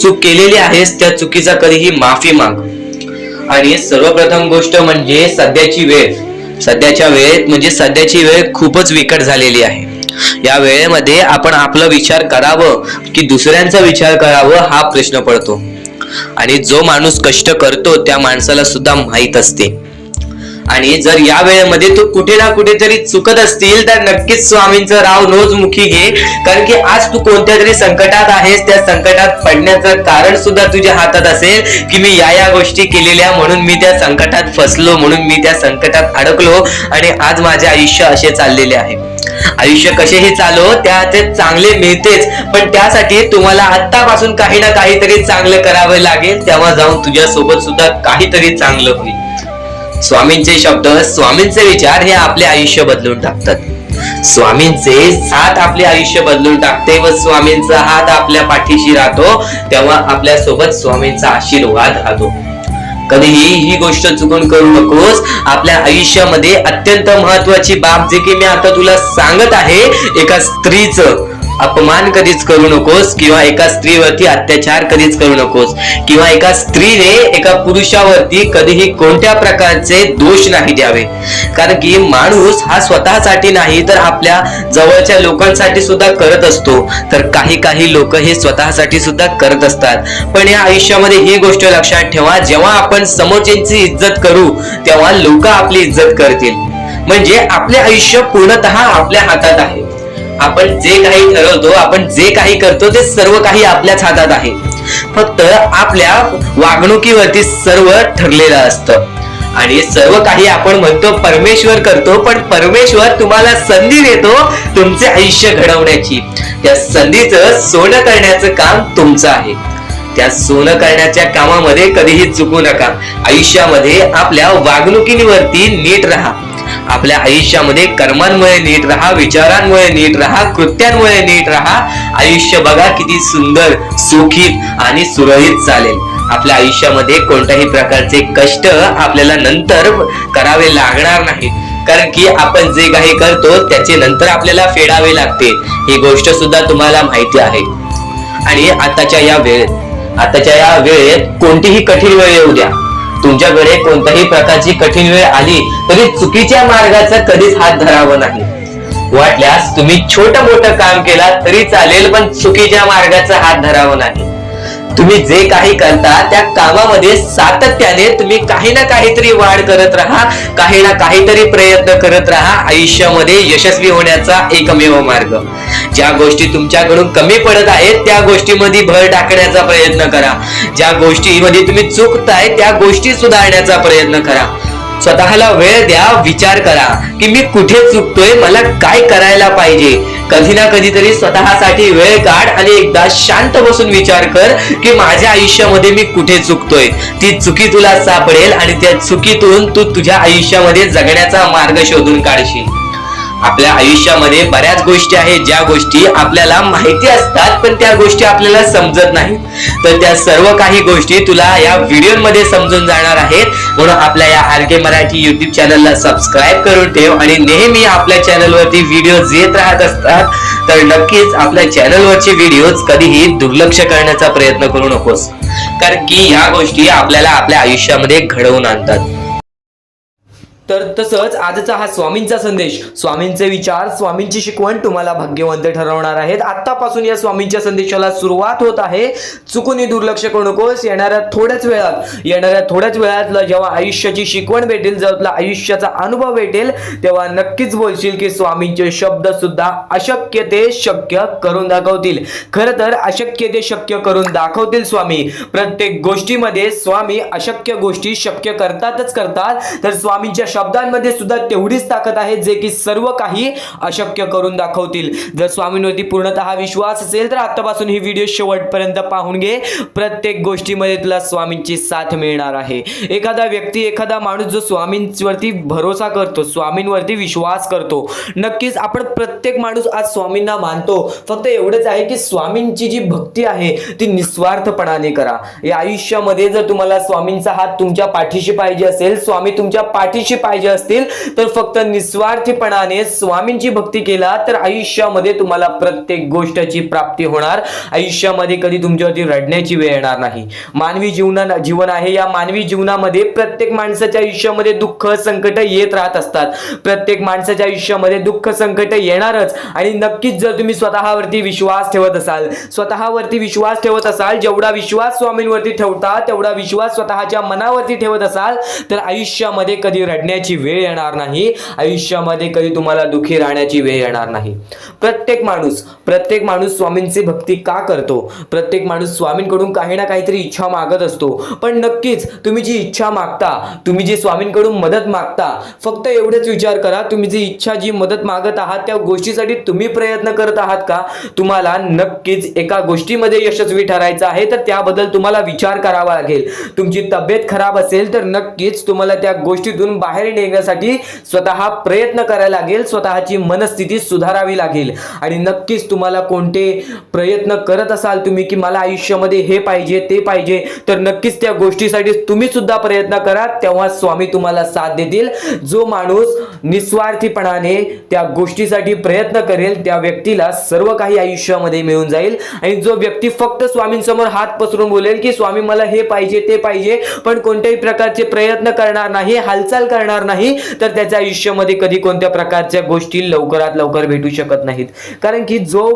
चूक केलेली आहेस, त्या चुकीचा कधीही माफी माग. आणि सर्वप्रथम गोष्ट म्हणजे सध्याची वेळ खूपच विकट झालेली आहे. या वेळेमध्ये आपण आपला विचार करावं की दुसऱ्यांचा विचार करावं, हा प्रश्न पडतो. आणि जो माणूस कष्ट करतो त्या माणसाला सुद्धा माहित असते. आणि जर या वेळेमध्ये तू कुठे ना कुठेतरी चुकत असतील तर नक्कीच स्वामींचं राव रोजमुखी घे. कारण की आज तू कोणत्या तरी संकटात आहेस, त्या संकटात पडण्याचं कारण सुद्धा तुझ्या हातात असेल की मी या गोष्टी केलेल्या, म्हणून मी त्या संकटात फसलो, म्हणून मी त्या संकटात अडकलो आणि आज माझे आयुष्य असे चाललेले आहे. आयुष्य कसेही चालो त्याचे चांगले मिळतेच, पण त्यासाठी तुम्हाला आत्तापासून काही ना काहीतरी चांगलं करावं लागेल. तेव्हा जाऊन तुझ्या सोबत सुद्धा काहीतरी चांगलं होईल. स्वामींचे शब्द, स्वामींचे विचार हे आपले आयुष्य बदलून टाकतात. स्वामींचे साथ आपले आयुष्य बदलून टाकते व स्वामींचा हात आपल्या पाठीशी राहतो, तेव्हा आपल्या सोबत स्वामींचा आशीर्वाद राहतो. कधीही ही गोष्ट चुकून करू नकोस. आपल्या आयुष्यामध्ये अत्यंत महत्वाची बाब जे की मी आता तुला सांगत आहे, एका स्त्रीचं अपमान कधीच करू नकोस किंवा एका स्त्रीवरती अत्याचार कधीच करू नकोस किंवा एका स्त्रीने एका पुरुषावरती कधीही कोणत्या प्रकारचे दोष नाही द्यावे. कारण की माणूस हा स्वतःसाठी नाही तर आपल्या जवळच्या लोकांसाठी सुद्धा करत असतो. तर काही लोक हे स्वतःसाठी सुद्धा करत असतात. पण या आयुष्यामध्ये ही गोष्ट लक्षात ठेवा, जेव्हा आपण समोरच्यांची इज्जत करू तेव्हा लोक आपली इज्जत करतील. म्हणजे आपले आयुष्य पूर्णतः आपल्या हातात आहे. आपण जे काही ठरवतो, आपण जे काही करतो ते सर्व काही आपल्याच हातात आहे. फक्त आपल्या वागणुकीवरती सर्व ठरलेलं असतं. आणि सर्व काही आपण म्हणतो परमेश्वर करतो, पण परमेश्वर तुम्हाला संधी देतो तुमचे आयुष्य घडवण्याची. त्या संधीचं सोनं करण्याचं काम तुमचं आहे. त्या सोनं करण्याच्या कामामध्ये कधीही चुकू नका. आयुष्यामध्ये आपल्या वागणुकीवरती नीट राहा. आपल्या आयुष्यामध्ये कर्मांमुळे नीट राहा, विचारांमुळे नीट राहा, कृत्यांमुळे नीट राहा. आयुष्य बघा किती सुंदर, सुखीत आणि सुरळीत चालेल. आपल्या आयुष्यामध्ये कोणत्याही प्रकारचे कष्ट आपल्याला नंतर करावे लागणार नाहीत. कारण की आपण जे काही करतो त्याचे नंतर आपल्याला फेडावे लागते. ही गोष्ट सुद्धा तुम्हाला माहिती आहे. आणि आताच्या या वेळेत आताच्या या वेळेत कोणतीही कठीण वेळ येऊ द्या, तुमच्याकडे कोणत्याही प्रकारची कठीण वेळ आली तरी चुकीच्या मार्गाचा कधीच हात धरावा नाही. वाटल्यास तुम्ही छोटं मोठं काम केला तरी चालेल, पण चुकीच्या मार्गाचा हात धरावा नाही. तुम्ही जे काही करता त्या कामामध्ये सातत्याने तुम्ही काही ना काहीतरी वाढ करत राहा, काही ना काहीतरी प्रयत्न करत राहा. आयुष्यामध्ये यशस्वी होण्याचा एकमेव मार्ग. ज्या गोष्टी तुमच्याकडून कमी पडत आहेत त्या गोष्टीमध्ये भर टाकण्याचा प्रयत्न करा. ज्या गोष्टीमध्ये तुम्ही चुकताय त्या गोष्टी सुधारण्याचा प्रयत्न करा. स्वतःला वेळ द्या, विचार करा की मी कुठे चुकतोय, मला काय करायला पाहिजे. कधी ना कधीतरी स्वतःसाठी वेळ काढ आणि एकदा शांत बसून विचार कर की माझ्या आयुष्यामध्ये मी कुठे चुकतोय. ती चुकी तुला सापडेल आणि त्या चुकीतून तू तुझ्या आयुष्यामध्ये जगण्याचा मार्ग शोधून काढशील. आपल्या आयुष्यामध्ये बऱ्याच गोष्टी आहेत ज्या गोष्टी आपल्याला माहिती असतात पण त्या गोष्टी आपल्याला समजत नाहीत. तर त्या सर्व काही गोष्टी तुला या व्हिडिओमध्ये समजून जाणार आहेत. म्हणून आपल्या या RK मराठी युट्यूब चॅनलला सबस्क्राईब करून ठेव आणि नेहमी आपल्या चॅनलवरती व्हिडिओज येत राहत असतात. तर नक्कीच आपल्या चॅनलवरचे व्हिडिओज कधीही दुर्लक्ष करण्याचा प्रयत्न करू नकोस, कारण की या गोष्टी आपल्याला आपल्या आयुष्यामध्ये घडवून आणतात. तर तसंच आजचा हा स्वामींचा संदेश, स्वामींचे विचार, स्वामींची शिकवण तुम्हाला भाग्यवंत ठरवणार आहेत. आतापासून या स्वामींच्या संदेशाला सुरुवात होत आहे. चुकूनही दुर्लक्ष करू नकोस. येणाऱ्या थोड्याच वेळात जेव्हा आयुष्याची शिकवण भेटेल, जेव्हा तुला आयुष्याचा अनुभव भेटेल, तेव्हा नक्कीच बोलशील की स्वामींचे शब्द सुद्धा अशक्य ते शक्य करून दाखवतील. खरं तर अशक्य ते शक्य करून दाखवतील स्वामी. प्रत्येक गोष्टीमध्ये स्वामी अशक्य गोष्टी शक्य करतातच करतात. तर स्वामींच्या शब्दांमध्ये सुद्धा तेवढीच ताकद आहे जे की सर्व काही अशक्य करून दाखवतील. जर स्वामींवरती पूर्णतः विश्वास असेल तर आतापासून ही व्हिडिओ शेवटपर्यंत पाहून घे. प्रत्येक गोष्टीमध्ये तुला स्वामींची साथ मिळणार आहे. एखादा व्यक्ती, एखादा माणूस जो स्वामींवरती भरोसा करतो, स्वामींवरती विश्वास करतो, नक्कीच आपण प्रत्येक माणूस आज स्वामींना मानतो. फक्त एवढंच आहे की स्वामींची जी भक्ती आहे ती निस्वार्थपणाने करा. या आयुष्यामध्ये जर तुम्हाला स्वामींचा हात तुमच्या पाठीशी पाहिजे असेल, स्वामी तुमच्या पाठीशी पाहिजे असतील, तर फक्त निस्वार्थीपणाने स्वामींची भक्ती केला तर आयुष्यामध्ये तुम्हाला प्रत्येक गोष्टीची प्राप्ती होणार. आयुष्यामध्ये कधी तुमच्यावरती रडण्याची वेळ येणार नाही. मानवी जीवन आहे. या मानवी जीवनामध्ये प्रत्येक माणसाच्या आयुष्यामध्ये दुःख, संकट येत राहत असतात. प्रत्येक माणसाच्या आयुष्यामध्ये दुःख, संकट येणारच. आणि नक्कीच जर तुम्ही स्वतःवरती विश्वास ठेवत असाल, जेवढा विश्वास स्वामींवरती ठेवता तेवढा विश्वास स्वतःच्या मनावरती ठेवत असाल, तर आयुष्यामध्ये कधी रडण्याची वेळ येणार नाही. आयुष्यामध्ये कधी तुम्हाला दुःखी राहण्याची वेळ येणार नाही. प्रत्येक माणूस स्वामींची भक्ती का करतो? प्रत्येक माणूस स्वामींकडून काही ना काहीतरी इच्छा मागत असतो. पण नक्कीच तुम्ही जी इच्छा मागता, तुम्ही जी स्वामींकडून मदत मागता, फक्त एवढंच विचार करा, तुम्ही जी इच्छा, जी मदत मागत आहात त्या गोष्टीसाठी तुम्ही प्रयत्न करत आहात का? तुम्हाला नक्कीच एका गोष्टीमध्ये यशस्वी ठरायचं आहे तर त्याबद्दल तुम्हाला विचार करावा लागेल. तुमची तब्येत खराब असेल तर नक्कीच तुम्हाला त्या गोष्टीतून बाहेर निघण्यासाठी स्वतः प्रयत्न करायला लागेल. स्वतःची मनस्थिती सुधारावी लागेल. आणि नक्कीच तुम्हाला कोणते प्रयत्न करत असाल तुम्ही की मला आयुष्यामध्ये हे पाहिजे, ते पाहिजे, तर नक्कीच त्या गोष्टीसाठी तुम्ही सुद्धा प्रयत्न करा. तेव्हा स्वामी तुम्हाला साथ देतील. जो माणूस निस्वार्थीपणाने त्या गोष्टीसाठी प्रयत्न करेल त्या व्यक्तीला सर्व काही आयुष्यामध्ये मिळून जाईल. आणि जो व्यक्ती फक्त स्वामींसमोर हात पसरून बोलेल की स्वामी मला हे पाहिजे, ते पाहिजे, पण कोणत्याही प्रकारचे प्रयत्न करणार नाही, हालचाल करणार नाही, तर त्याच्या आयुष्यामध्ये कधी कोणत्या प्रकारच्या गोष्टी लवकरात लवकर भेटू शकत नाहीत. कारण की जो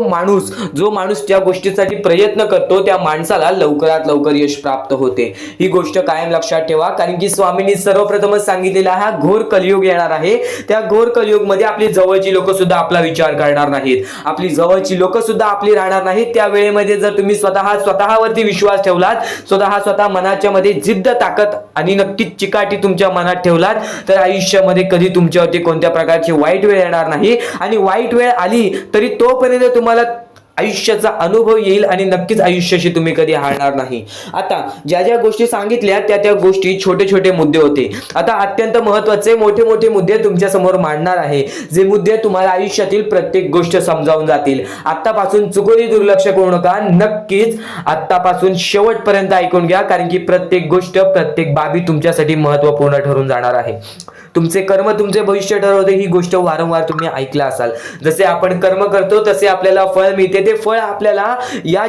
माणूस त्या गोष्टीसाठी प्रयत्न करतो त्या माणसाला लवकरात लवकर यश प्राप्त होते. ही गोष्ट कायम लक्षात ठेवा. कारण की स्वामींनी सर्वप्रथमच सांगितलेला हा घोर कलियुग येणार आहे. त्या घोर कलियुगमध्ये आपली जवळची लोक सुद्धा आपला विचार करणार नाहीत. आपली जवळची लोक सुद्धा आपली राहणार नाहीत. त्या वेळेमध्ये जर तुम्ही स्वतःवरती विश्वास ठेवलात, स्वतः मनाच्या मध्ये जिद्द, ताकद आणि नक्कीच चिकाटी तुमच्या मनात ठेवलात, तर आयुष्यामध्ये कधी तुमच्यावरती कोणत्या प्रकारची वाईट वेळ येणार नाही. आणि वाईट वेळ आली तरी तोपर्यंत तुम्हाला आयुष्याचा अनुभव येईल आणि नक्कीच आयुष्याशी तुम्ही कधी हारणार नाही. आता ज्या गोष्टी सांगितल्या त्या गोष्टी छोटे मुद्दे होते. आता अत्यंत महत्त्वाचे मोठे मुद्दे तुमच्या समोर मांडणार आहे. जे मुद्दे तुम्हाला आयुष्यातील प्रत्येक गोष्ट समजावून जातील. आतापासून चुकूनही दुर्लक्ष करू नका. नक्कीच आतापासून शेवटपर्यंत ऐकून घ्या. कारण की प्रत्येक गोष्ट, प्रत्येक बाबी तुमच्यासाठी महत्त्वपूर्ण ठरून जाणार आहे. तुमचे कर्म तुमचे भविष्य ठरवते. ही गोष्ट वारंवार तुम्ही ऐकला असाल. जसे आपण कर्म करतो तसे आपल्याला फळ मिळते. ते फळ आपल्याला या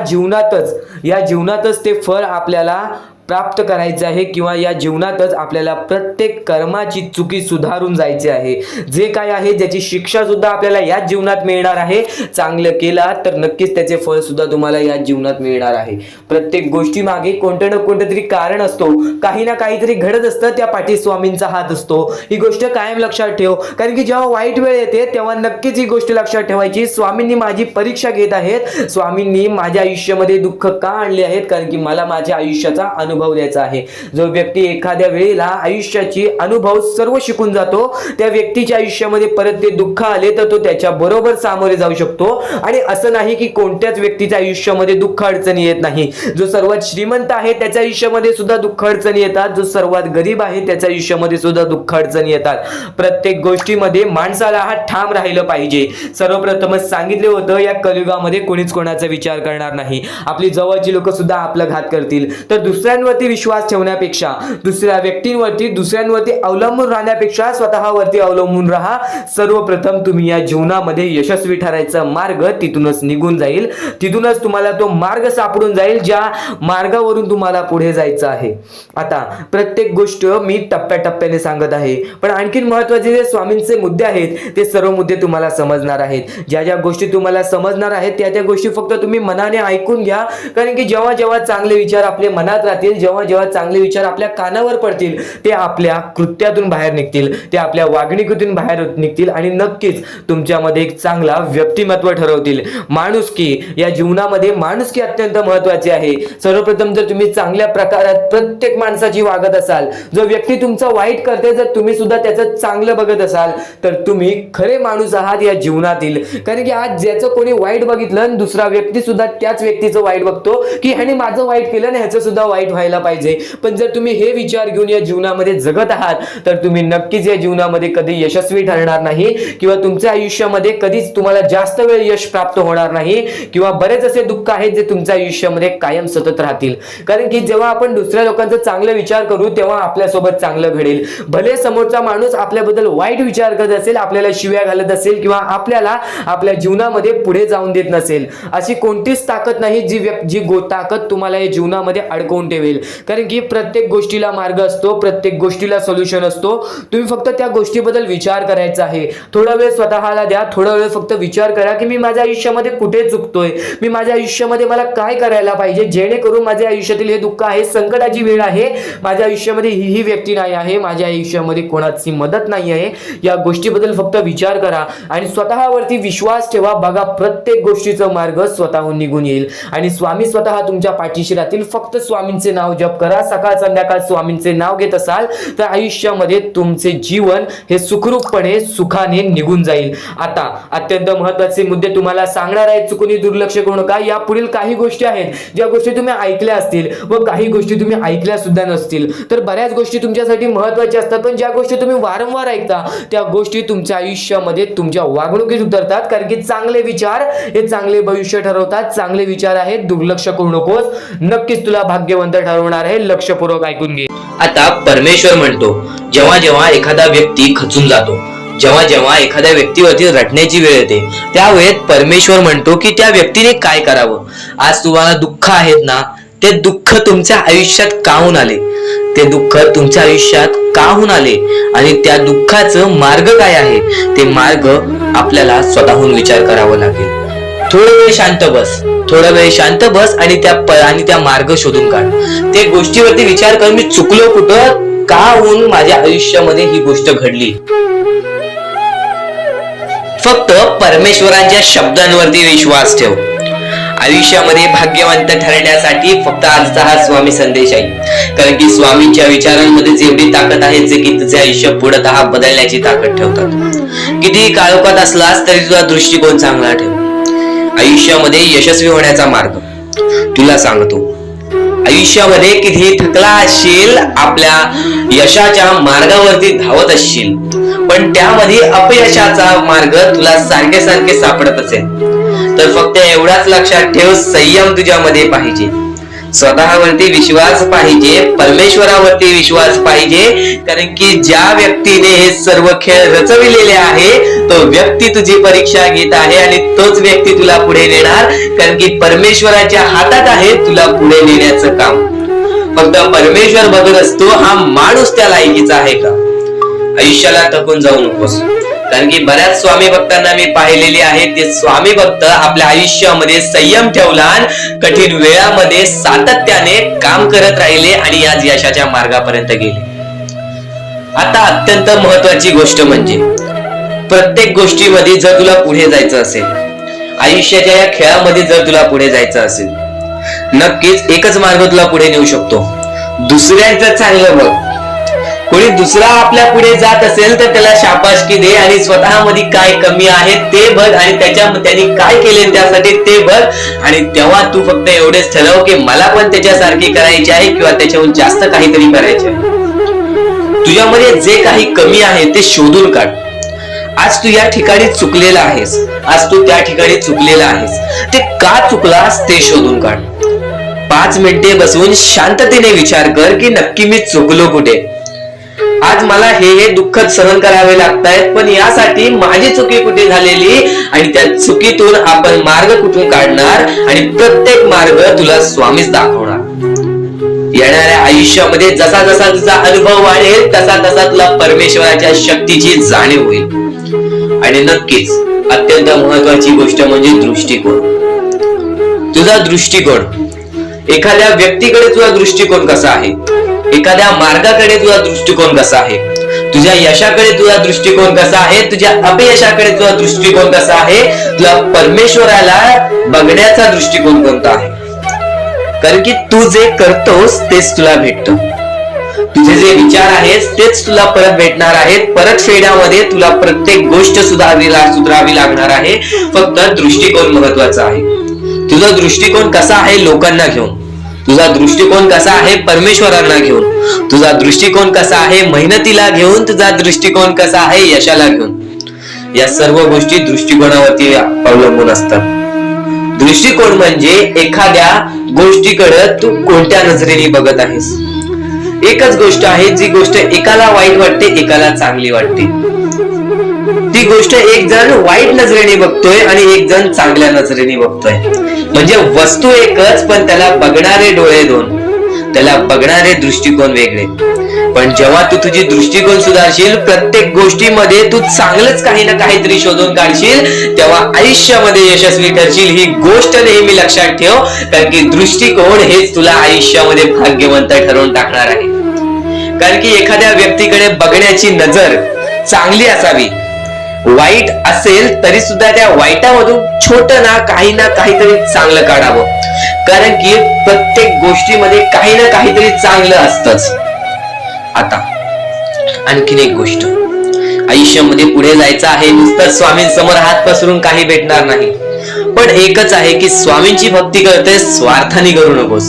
जीवनातच ते फळ आपल्याला प्राप्त करायचे आहे किंवा या जीवनातच आपल्याला प्रत्येक कर्माची चुकी सुधारून जायचे आहे. जे काय आहे ज्याची शिक्षा सुद्धा आपल्याला याच जीवनात मिळणार आहे. चांगलं केला तर नक्कीच त्याचे फळ सुद्धा तुम्हाला याच जीवनात मिळणार आहे. प्रत्येक गोष्टी मागे कोणतं ना कोणतं तरी कारण असतो, काही ना काहीतरी घडत असतं, त्या पाठी स्वामींचा हात असतो. ही गोष्ट कायम लक्षात ठेव, कारण की जेव्हा वाईट वेळ येते तेव्हा नक्कीच ही गोष्ट लक्षात ठेवायची. स्वामींनी माझी परीक्षा घेत आहेत, स्वामींनी माझ्या आयुष्यामध्ये दुःख का आणले आहेत, कारण की मला माझ्या आयुष्याचा अनुभव द्यायचा आहे. जो व्यक्ती एखाद्या वेळेला आयुष्याची अनुभव सर्व शिकून जातो, त्या व्यक्तीच्या आयुष्यामध्ये परत ते दुःख आले तर तो त्याच्या बरोबर सामोरे जाऊ शकतो. आणि असं नाही की कोणत्याच व्यक्तीच्या आयुष्यामध्ये दुःख अडचणी येत नाही. जो सर्वात श्रीमंत आहे त्याच्या आयुष्यामध्ये सुद्धा दुःख अडचणी येतात, जो सर्वात गरीब आहे त्याच्या आयुष्यामध्ये सुद्धा दुःख अडचणी येतात. प्रत्येक गोष्टीमध्ये माणसाला हा ठाम राहिलं पाहिजे. सर्वप्रथमच सांगितले होतं, या कलियुगामध्ये कोणीच कोणाचा विचार करणार नाही. आपली जवळची लोक सुद्धा आपला घात करतील. तर दुसऱ्यांवरती विश्वास ठेवण्यापेक्षा, दुसऱ्यांवरती अवलंबून राहण्यापेक्षा स्वतःवरती अवलंबून राहा. सर्वप्रथम तुम्ही या जीवनामध्ये यशस्वी ठरायचा मार्ग तिथूनच निघून जाईल, तिथूनच तुम्हाला तो मार्ग सापडून जाईल ज्या मार्गावरून तुम्हाला पुढे जायचं आहे. आता प्रत्येक गोष्ट मी टप्प्याटप्प्याने सांगत आहे, पण आणखीन महत्त्वाचे जे स्वामींचे मुद्दे आहेत ते सर्व मुद्दे तुम्हाला समजणार आहेत. ज्या ज्या गोष्टी तुम्हाला समजणार आहेत त्या गोष्टी फक्त तुम्ही मनाने ऐकून घ्या, कारण की जेव्हा जेव्हा चांगले विचार आपल्या मनात राहतील, जेव्हा जेव्हा चांगले विचार आपल्या कानावर पडतील, ते आपल्या कृत्यातून बाहेर निघतील, ते आपल्या वागणुकीतून बाहेर निघतील आणि नक्कीच तुमच्यामध्ये एक चांगला व्यक्तिमत्व ठरवतील. माणुसकी, या जीवनामध्ये माणुसकी अत्यंत महत्त्वाची आहे. सर्वप्रथम जर तुम्ही चांगल्या प्रकारात प्रत्येक माणसाची वागत असाल, जो व्यक्ती तुमचं वाईट करते जर तुम्ही सुद्धा त्याचं चांगलं बघत असाल, तर तुम्ही खरे माणूस आहात या जीवनातील. कारण की आज ज्याचं कोणी वाईट बघितलं आणि दुसरा व्यक्ती सुद्धा त्याच व्यक्तीचं वाईट बघतो की ह्याने माझं वाईट केलं आणि ह्याचं सुद्धा वाईट व्हायला पाहिजे. पण जर तुम्ही हे विचार घेऊन या जीवनामध्ये जगत आहात तर तुम्ही नक्कीच या जीवनामध्ये कधी यशस्वी ठरणार नाही किंवा तुमच्या आयुष्यामध्ये कधीच तुम्हाला जास्त वेळ यश प्राप्त होणार नाही किंवा बरेच असे दुःख आहेत जे तुमच्या आयुष्यामध्ये कायम सतत राहतील. कारण की जेव्हा आपण दुसऱ्या लोकांचा चांगला विचार करू तेव्हा आपल्यासोबत चांगलं घडेल. भले समोरचा माणूस आपल्याबद्दल वाईट विचार करत असेल, आपल्याला शिव्या घालत असेल किंवा आपल्याला आपल्या जीवनामध्ये पुढे जाऊन देत नसेल, अशी कोणतीच ताकद नाही जी ताकद तुम्हाला या जीवनामध्ये अडकवून ठेवेल. कारण की प्रत्येक गोष्टीला मार्ग असतो, प्रत्येक गोष्टीला सोल्युशन असतो. तुम्ही फक्त त्या गोष्टीबद्दल विचार करायचा आहे. थोडा वेळ स्वतःला द्या, थोडा वेळ फक्त विचार करा की मी माझ्या आयुष्यामध्ये कुठे चुकतोय, मी माझ्या आयुष्यामध्ये मला काय करायला पाहिजे जेणेकरून माझ्या आयुष्यातील हे दुःख आहे, संकटाची वेळ आहे, माझ्या आयुष्यामध्ये ही व्यक्ती नाही आहे, माझ्या आयुष्यामध्ये कोणाची मदत नाही आहे. या गोष्टीबद्दल फक्त विचार करा आणि स्वतःवरती विश्वास ठेवा. बघा प्रत्येक गोष्टीचा मार्ग स्वतःहून निघून येईल आणि स्वामी स्वतः तुमच्या पाठीशी राहतील. फक्त स्वामींचे नाव जप करा. सकाळ संध्याकाळ स्वामींचे नाव घेत असाल तर आयुष्यामध्ये तुमचे जीवन हे सुखरूपपणे सुखाने निघून जाईल. आता अत्यंत महत्त्वाचे मुद्दे तुम्हाला सांगणार आहेत, चुकून दुर्लक्ष करू नका. या पुढील काही गोष्टी आहेत ज्या गोष्टी तुम्ही ऐकल्या असतील व काही गोष्टी तुम्ही ऐकल्या सुद्धा नसतील. तर बऱ्याच गोष्टी तुमच्यासाठी महत्त्वाच्या असतात, पण ज्या गोष्टी तुम्ही वारंवार ऐकता त्या गोष्टी तुमच्या आयुष्यामध्ये तुमच्या वागणुकीत उतरतात. कारण की चांगले विचार हे चांगले भविष्य ठरवतात. चांगले विचार आहेत, दुर्लक्ष करू नकोस. नक्कीच तुला भाग्यवंत ठरवणार आहे. लक्षपूर्वक ऐकून घे. आता परमेश्वर म्हणतो, जेव्हा जेव्हा एखादा व्यक्ती खचून जातो, जेव्हा जेव्हा एखाद्या व्यक्तीवरती रटण्याची वेळ येते, त्यावेळेत परमेश्वर म्हणतो की त्या व्यक्तीने काय करावं. आज तुम्हाला दुःख आहेत ना, ते दुःख तुमच्या आयुष्यात काहून आले, ते दुःख तुमच्या आयुष्यात काहून आले आणि त्या दुःखाचं मार्ग काय आहे, ते मार्ग आपल्याला स्वतःहून विचार करावा लागेल. थोडा वेळ शांत बस आणि त्या मार्ग शोधून काढ. ते गोष्टीवरती विचार कर, मी चुकलो कुठं, का होऊन माझ्या आयुष्यामध्ये ही गोष्ट घडली. फक्त परमेश्वरांच्या शब्दांवरती विश्वास ठेव. आयुष्यामध्ये भाग्यवंत ठरण्यासाठी फक्त आजचा हा स्वामी संदेश आहे. कारण की स्वामींच्या विचारांमध्ये जेवढी ताकद आहे जे की तुझे आयुष्य पूर्णतः बदलण्याची ताकद ठेवतात. किती काळोखात असलास तरी तुझा दृष्टिकोन चांगला ठेव. आयुष्यामध्ये यशस्वी होण्याचा मार्ग तुला सांगतो. आयुष्यामध्ये किती थकला असशील, आपल्या यशाच्या मार्गावरती धावत असशील, पण त्यामध्ये अपयशाचा मार्ग तुला सारखे सापडत असेल, तर फक्त एवढाच लक्षात ठेव, संयम तुझ्यामध्ये पाहिजे, स्वतःवरती विश्वास पाहिजे, परमेश्वरावरती विश्वास पाहिजे. कारण की ज्या व्यक्तीने हे सर्व खेळ रचविलेले आहे तो व्यक्ती तुझी परीक्षा घेत आहे आणि तोच व्यक्ती तुला पुढे नेणार, कारण की परमेश्वराच्या हातात आहे तुला पुढे नेण्याचं काम. फक्त परमेश्वर बघत असतो हा माणूस त्या लायकीचा आहे का. आयुष्याला थकून जाऊ नकोस, कारण की बऱ्याच स्वामी भक्तांना मी पाहिलेले आहे, ते स्वामी भक्त आपल्या आयुष्यामध्ये संयम ठेवला, कठीण वेळामध्ये सातत्याने काम करत राहिले आणि आज यशाच्या मार्गापर्यंत गेले. आता अत्यंत महत्वाची गोष्ट म्हणजे प्रत्येक गोष्टीमध्ये जर तुला पुढे जायचं असेल, आयुष्याच्या या खेळामध्ये जर तुला पुढे जायचं असेल, नक्कीच एकच मार्ग तुला पुढे नेऊ शकतो. दुसऱ्यांचं चांगलं बघ. कोणी दुसरा आपल्या पुढे जात असेल तर त्याला शाबासकी दे आणि स्वतःमध्ये काय कमी आहे ते बघ आणि त्यांनी काय केले त्यासाठी ते बघ, आणि तेव्हा तू फक्त एवढेच ठरव की मला पण त्याच्यासारखी करायची आहे किंवा त्याच्याहून जास्त काहीतरी करायचे आहे. तुझ्यामध्ये जे काही कमी आहे ते शोधून काढ. आज तू या ठिकाणी चुकलेला आहेस, आज तू त्या ठिकाणी चुकलेला आहेस, ते का चुकलास ते शोधून काढ. 5 मिनिटे बसून शांततेने विचार कर की नक्की मी चुकलो कुठे. आज मला हे दुःख सहन करावे लागतायत, पण यासाठी माझी चुकी कुठे झालेली आणि त्या चुकीतून आपण मार्ग कुठून काढणार आणि प्रत्येक मार्ग तुला स्वामीच दाखवणार. येणाऱ्या आयुष्यामध्ये जसा जसा तुझा अनुभव वाढेल तसा तसा तुला परमेश्वराच्या शक्तीची जाणीव होईल. आणि नक्कीच अत्यंत महत्वाची गोष्ट म्हणजे दृष्टिकोन. तुझा दृष्टिकोन, एखाद्या व्यक्तीकडे तुझा दृष्टिकोन कसा आहे, एखाद्या मार्गाकडे तुझा दृष्टिकोन कसा आहे, तुझ्या यशाकडे तुझा दृष्टिकोन कसा आहे, तुझ्या अपयशाकडे तुझा दृष्टिकोन कसा आहे, तुला परमेश्वराला बघण्याचा दृष्टिकोन कोणता आहे. कारण की तू जे करतोस तेच तुला भेटतं. तुझे जे विचार आहेत तेच तुला परत भेटणार आहेत. परत फेड्यामध्ये तुला प्रत्येक गोष्ट सुधारावी लागणार आहे. फक्त दृष्टिकोन महत्वाचा आहे. तुझा दृष्टिकोन कसा आहे लोकांना घेऊन, तुझा दृष्टिकोन कसा आहे परमेश्वरांना घेऊन, तुझा दृष्टिकोन कसा आहे मेहनतीला घेऊन, तुझा दृष्टिकोन कसा आहे यशाला घेऊन. या सर्व गोष्टी दृष्टिकोनावरती अवलंबून असतात. दृष्टिकोन म्हणजे एखाद्या गोष्टीकडे तू कोणत्या नजरेने बघत आहेस. एकच गोष्ट आहे, जी गोष्ट एकाला वाईट वाटते एकाला चांगली वाटते. ती गोष्ट एक जण वाईट नजरेने बघतोय आणि एक जण चांगल्या नजरेने बघतोय. म्हणजे वस्तू एकच, पण त्याला बघणारे डोळे दोन, त्याला बघणारे दृष्टिकोन वेगळे. पण जेव्हा तू तुझी दृष्टिकोन सुधारशील, प्रत्येक गोष्टीमध्ये तू चांगलंच काही ना काहीतरी शोधून काढशील, तेव्हा आयुष्यामध्ये यशस्वी ठरशील. ही गोष्ट नेहमी लक्षात ठेव, कारण की दृष्टिकोन हेच तुला आयुष्यामध्ये भाग्यवंत ठरवून टाकणार आहे. कारण की एखाद्या व्यक्तीकडे बघण्याची नजर चांगली असावी. वाईट असेल तरी सुद्धा त्या वाईटामधून छोट ना काहीतरी चांगलं काढावं, कारण की प्रत्येक गोष्टीमध्ये काही ना काहीतरी चांगलं असतंच. आता आणखीन एक गोष्ट, आयुष्यामध्ये पुढे जायचं आहे, नुसतं स्वामींसमोर हात पसरून काही भेटणार नाही. पण एकच आहे की स्वामींची भक्ती करते स्वार्थाने करू नकोस.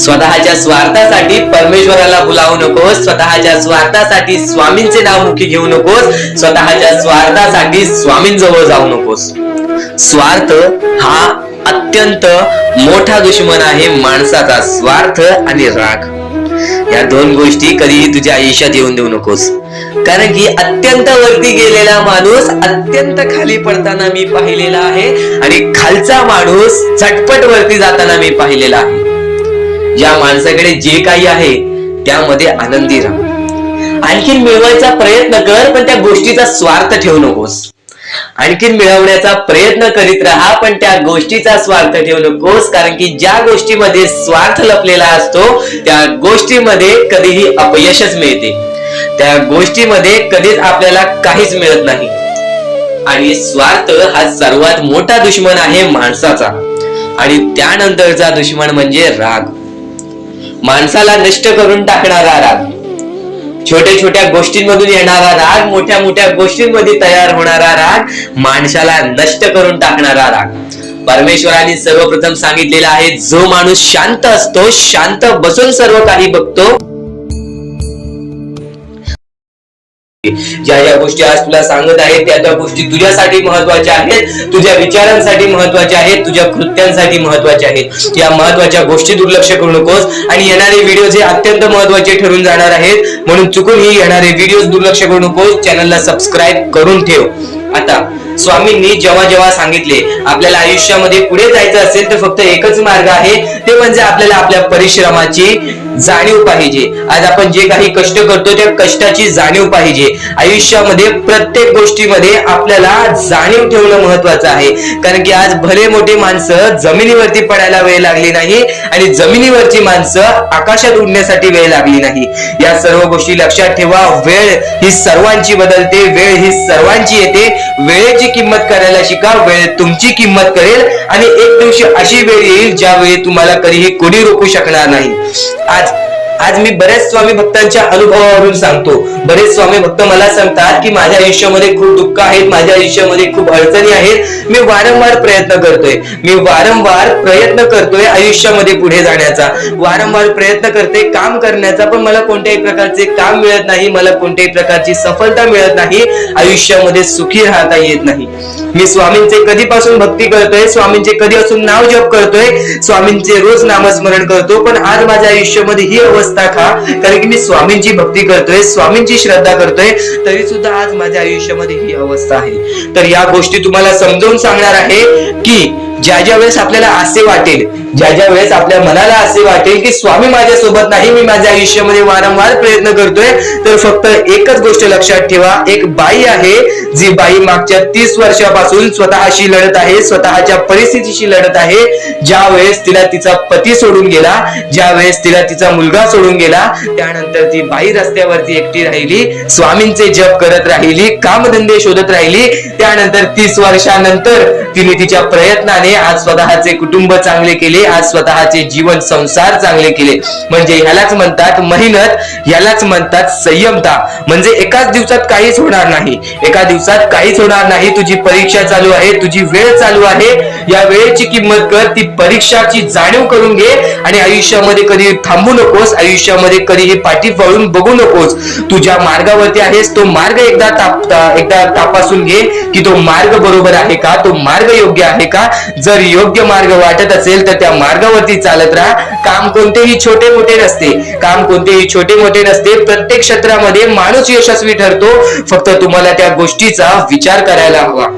स्वतःच्या स्वार्थासाठी परमेश्वराला भुलावू नकोस. स्वतःच्या स्वार्थासाठी स्वामींचे नाव मुखी घेऊ नकोस. स्वतःच्या स्वार्थासाठी स्वामींजवळ जाऊ नकोस. स्वार्थ हा अत्यंत मोठा दुश्मन आहे माणसाचा. स्वार्थ आणि राग या दोन गोष्टी कधीही तुझ्या आयुष्यात येऊन देऊ नकोस. कारण की अत्यंत वरती गेलेला माणूस अत्यंत खाली पडताना मी पाहिलेला आहे आणि खालचा माणूस झटपट वरती जाताना मी पाहिलेला आहे. ज्या माणसाकडे जे काही आहे त्यामध्ये आनंदी राहा. आणखीन मिळवायचा प्रयत्न कर, पण त्या गोष्टीचा स्वार्थ ठेवू नकोस. आणखीन मिळवण्याचा प्रयत्न करीत राहा, पण त्या गोष्टीचा स्वार्थ ठेवू नकोस. कारण की ज्या गोष्टीमध्ये स्वार्थ लपलेला असतो त्या गोष्टीमध्ये कधीही अपयशच मिळते. त्या गोष्टीमध्ये कधीच आपल्याला काहीच मिळत नाही. आणि स्वार्थ हा सर्वात मोठा दुश्मन आहे माणसाचा. आणि त्यानंतरचा दुश्मन म्हणजे राग. माणसाला नष्ट करून टाकणारा राग, छोट्या छोट्या गोष्टींमधून येणारा राग, मोठ्या मोठ्या गोष्टींमध्ये तयार होणारा राग, माणसाला नष्ट करून टाकणारा राग. परमेश्वराने सर्वप्रथम सांगितलेला आहे, जो माणूस शांत असतो, शांत बसून सर्व काही बघतो, ज्या ज्या गोष्टी आज तुला सांगत आहेत त्या त्या गोष्टी तुझ्यासाठी महत्वाच्या आहेत, तुझ्या विचारांसाठी महत्वाच्या आहेत, तुझ्या कृत्यांसाठी महत्वाच्या आहेत. या महत्वाच्या गोष्टी दुर्लक्ष करू नकोस. आणि येणारे व्हिडिओ हे अत्यंत महत्वाचे ठरून जाणार आहेत, म्हणून चुकून ही येणारे व्हिडिओ दुर्लक्ष करू नकोस. चॅनलला सबस्क्राईब करून ठेव. आता स्वामींनी जेव्हा जेव्हा सांगितले आपल्याला आयुष्यामध्ये पुढे जायचं असेल तर फक्त एकच मार्ग आहे, ते म्हणजे आपल्याला आपल्या परिश्रमाची जाणीव पाहिजे. आज आपण जे काही कष्ट करतो त्या कष्टाची जाणीव पाहिजे. आयुष्यामध्ये प्रत्येक गोष्टीमध्ये आपल्याला जाणीव ठेवणं महत्वाचं आहे. कारण की आज भले मोठे माणसं जमिनीवरती पडायला वेळ लागली नाही आणि जमिनीवरची माणसं आकाशात उडण्यासाठी वेळ लागली नाही. या सर्व गोष्टी लक्षात ठेवा. वेळ ही सर्वांची बदलते, वेळ ही सर्वांची येते. वेळेची किंमत करायला शिका. वेळ तुमची किंमत करेल आणि एक दिवशी अशी वेळ येईल ज्यावेळी तुम्हाला कधीही कोणी रोखू शकणार नाही. आज मी बरेच स्वामी भक्तांच्या अनुभवावरून सांगतो. बरेच स्वामी भक्त मला सांगतात की माझ्या आयुष्यामध्ये खूप दुःख आहेत, माझ्या आयुष्यामध्ये खूप अडचणी आहेत, मी वारंवार प्रयत्न करतोय आयुष्यामध्ये पुढे जाण्याचा, वारंवार प्रयत्न करते काम करण्याचा, पण मला कोणत्याही प्रकारचे काम मिळत नाही, मला कोणत्याही प्रकारची सफलता मिळत नाही, आयुष्यामध्ये सुखी राहता येत नाही. मी स्वामींचे कधीपासून भक्ती करतोय, स्वामींचे कधीपासून नाव जप करतोय, स्वामींचे रोज नामस्मरण करतो, पण आज माझ्या आयुष्यामध्ये ही अवस्था का? कारण की मी स्वामींची भक्ती करतोय, स्वामींची श्रद्धा करतोय, तरी सुद्धा आज माझ्या आयुष्यामध्ये ही अवस्था आहे. तर या गोष्टी तुम्हाला समजावून सांगणार आहे की ज्या वेळेस आपल्याला असे वाटेल, ज्या वेळेस आपल्या मनाला असे वाटेल की स्वामी माझ्या सोबत नाही, मी माझ्या आयुष्यामध्ये वारंवार प्रयत्न करतोय, तर फक्त एकच गोष्ट लक्षात ठेवा. एक बाई आहे, जी बाई मागच्या 30 वर्षापासून स्वतःशी लढत आहे, स्वतःच्या परिस्थितीशी लढत आहे. ज्या वेळेस तिला तिचा पती सोडून गेला, ज्या वेळेस तिला तिचा मुलगा सोडून गेला, त्यानंतर ती बाई रस्त्यावरती एकटी राहिली, स्वामींचे जप करत राहिली, कामधंदे शोधत राहिली. त्यानंतर 30 वर्षानंतर तिने तिच्या प्रयत्नाने आज स्वतःचे कुटुंब चांगले केले, आज स्वतःचे जीवन संसार चांगले केले. म्हणजे ह्यालाच म्हणतात मेहनत, ह्यालाच म्हणतात संयमता. म्हणजे एकाच दिवसात काहीच होणार नाही, एका दिवसात काहीच होणार नाही. तुझी परीक्षा चालू आहे, तुझी वेळ चालू आहे, या वेळेची किंमत कर, ती परीक्षाची जाणीव करून घे आणि आयुष्यामध्ये कधी थांबू नकोस, आयुष्यामध्ये कधीही पाठी वळून बघू नकोस. तुझ्या मार्गावरती आहेस, तो मार्ग एकदा तपासून घे की तो मार्ग बरोबर आहे का, तो मार्ग योग्य आहे का. जर योग्य मार्ग वाटत असेल तर त्या मार्गावरती चालत राहा. काम कोणतेही छोटे मोठे नसते, काम कोणतेही छोटे मोठे नसते. प्रत्येक क्षेत्रामध्ये माणूस यशस्वी ठरतो, फक्त तुम्हाला त्या गोष्टीचा विचार करायला हवा.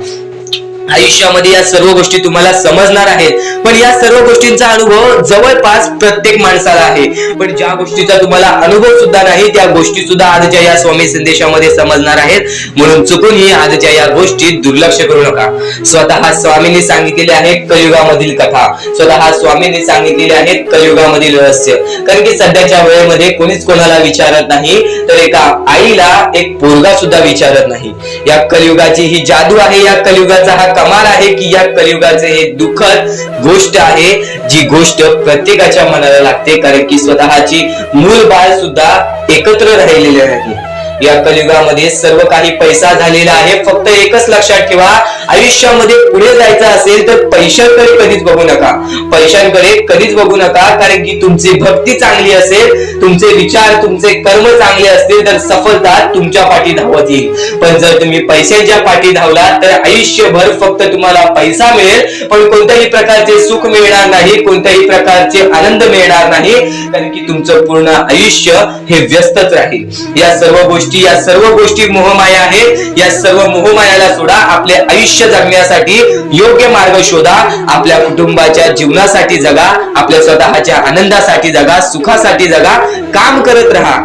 आयुष्यामध्ये या सर्व गोष्टी तुम्हाला समजणार आहेत, पण या सर्व गोष्टींचा अनुभव जवळपास प्रत्येक माणसाला आहे. पण ज्या गोष्टीचा तुम्हाला अनुभव सुद्धा नाही त्या गोष्टी सुद्धा आजच्या या स्वामी संदेशामध्ये समजणार आहेत. म्हणून चुकूनही आजच्या या गोष्टीत दुर्लक्ष करू नका. स्वतः स्वामींनी सांगितलेले आहे कलियुगामधील कथा, स्वतः स्वामींनी सांगितलेले आहेत कलियुगामधील रहस्य. कारण की सध्याच्या वेळेमध्ये कोणीच कोणाला विचारत नाही, तर एका आईला एक पोरगा सुद्धा विचारत नाही. या कलियुगाची ही जादू आहे, या कलियुगाचा हा कमाल आहे की या कलियुगाचे हे दुःखद गोष्ट आहे, जी गोष्ट प्रत्येकाच्या मनाला लागते. कारण की स्वतःची मूल बाळ सुद्धा एकत्र राहिलेले नाही. या कलियुगामध्ये सर्व काही पैसा झालेला आहे. फक्त एकच लक्षात ठेवा, आयुष्यामध्ये पुढे जायचं असेल तर पैशांकडे कधीच बघू नका, पैशांकडे कधीच बघू नका. कारण की तुमची भक्ती चांगली असेल, तुमचे विचार, तुमचे कर्म चांगले असतील तर सफलता तुमच्या पाठी धावत येईल. पण जर तुम्ही पैशांच्या पाठी धावलात तर आयुष्यभर फक्त तुम्हाला पैसा मिळेल, पण कोणत्याही प्रकारचे सुख मिळणार नाही, कोणत्याही प्रकारचे आनंद मिळणार नाही. कारण की तुमचं पूर्ण आयुष्य हे व्यस्तच राहील. या सर्व गोष्टी मोहमाया आहेत. या सर्व मोहमायाला सोडा, आपले आयुष्य जगण्यासाठी योग्य मार्ग शोधा, आपल्या कुटुंबाच्या जीवनासाठी जगा, आपल्या स्वतःच्या आनंदासाठी जगा, सुखासाठी जगा. काम करत राहा,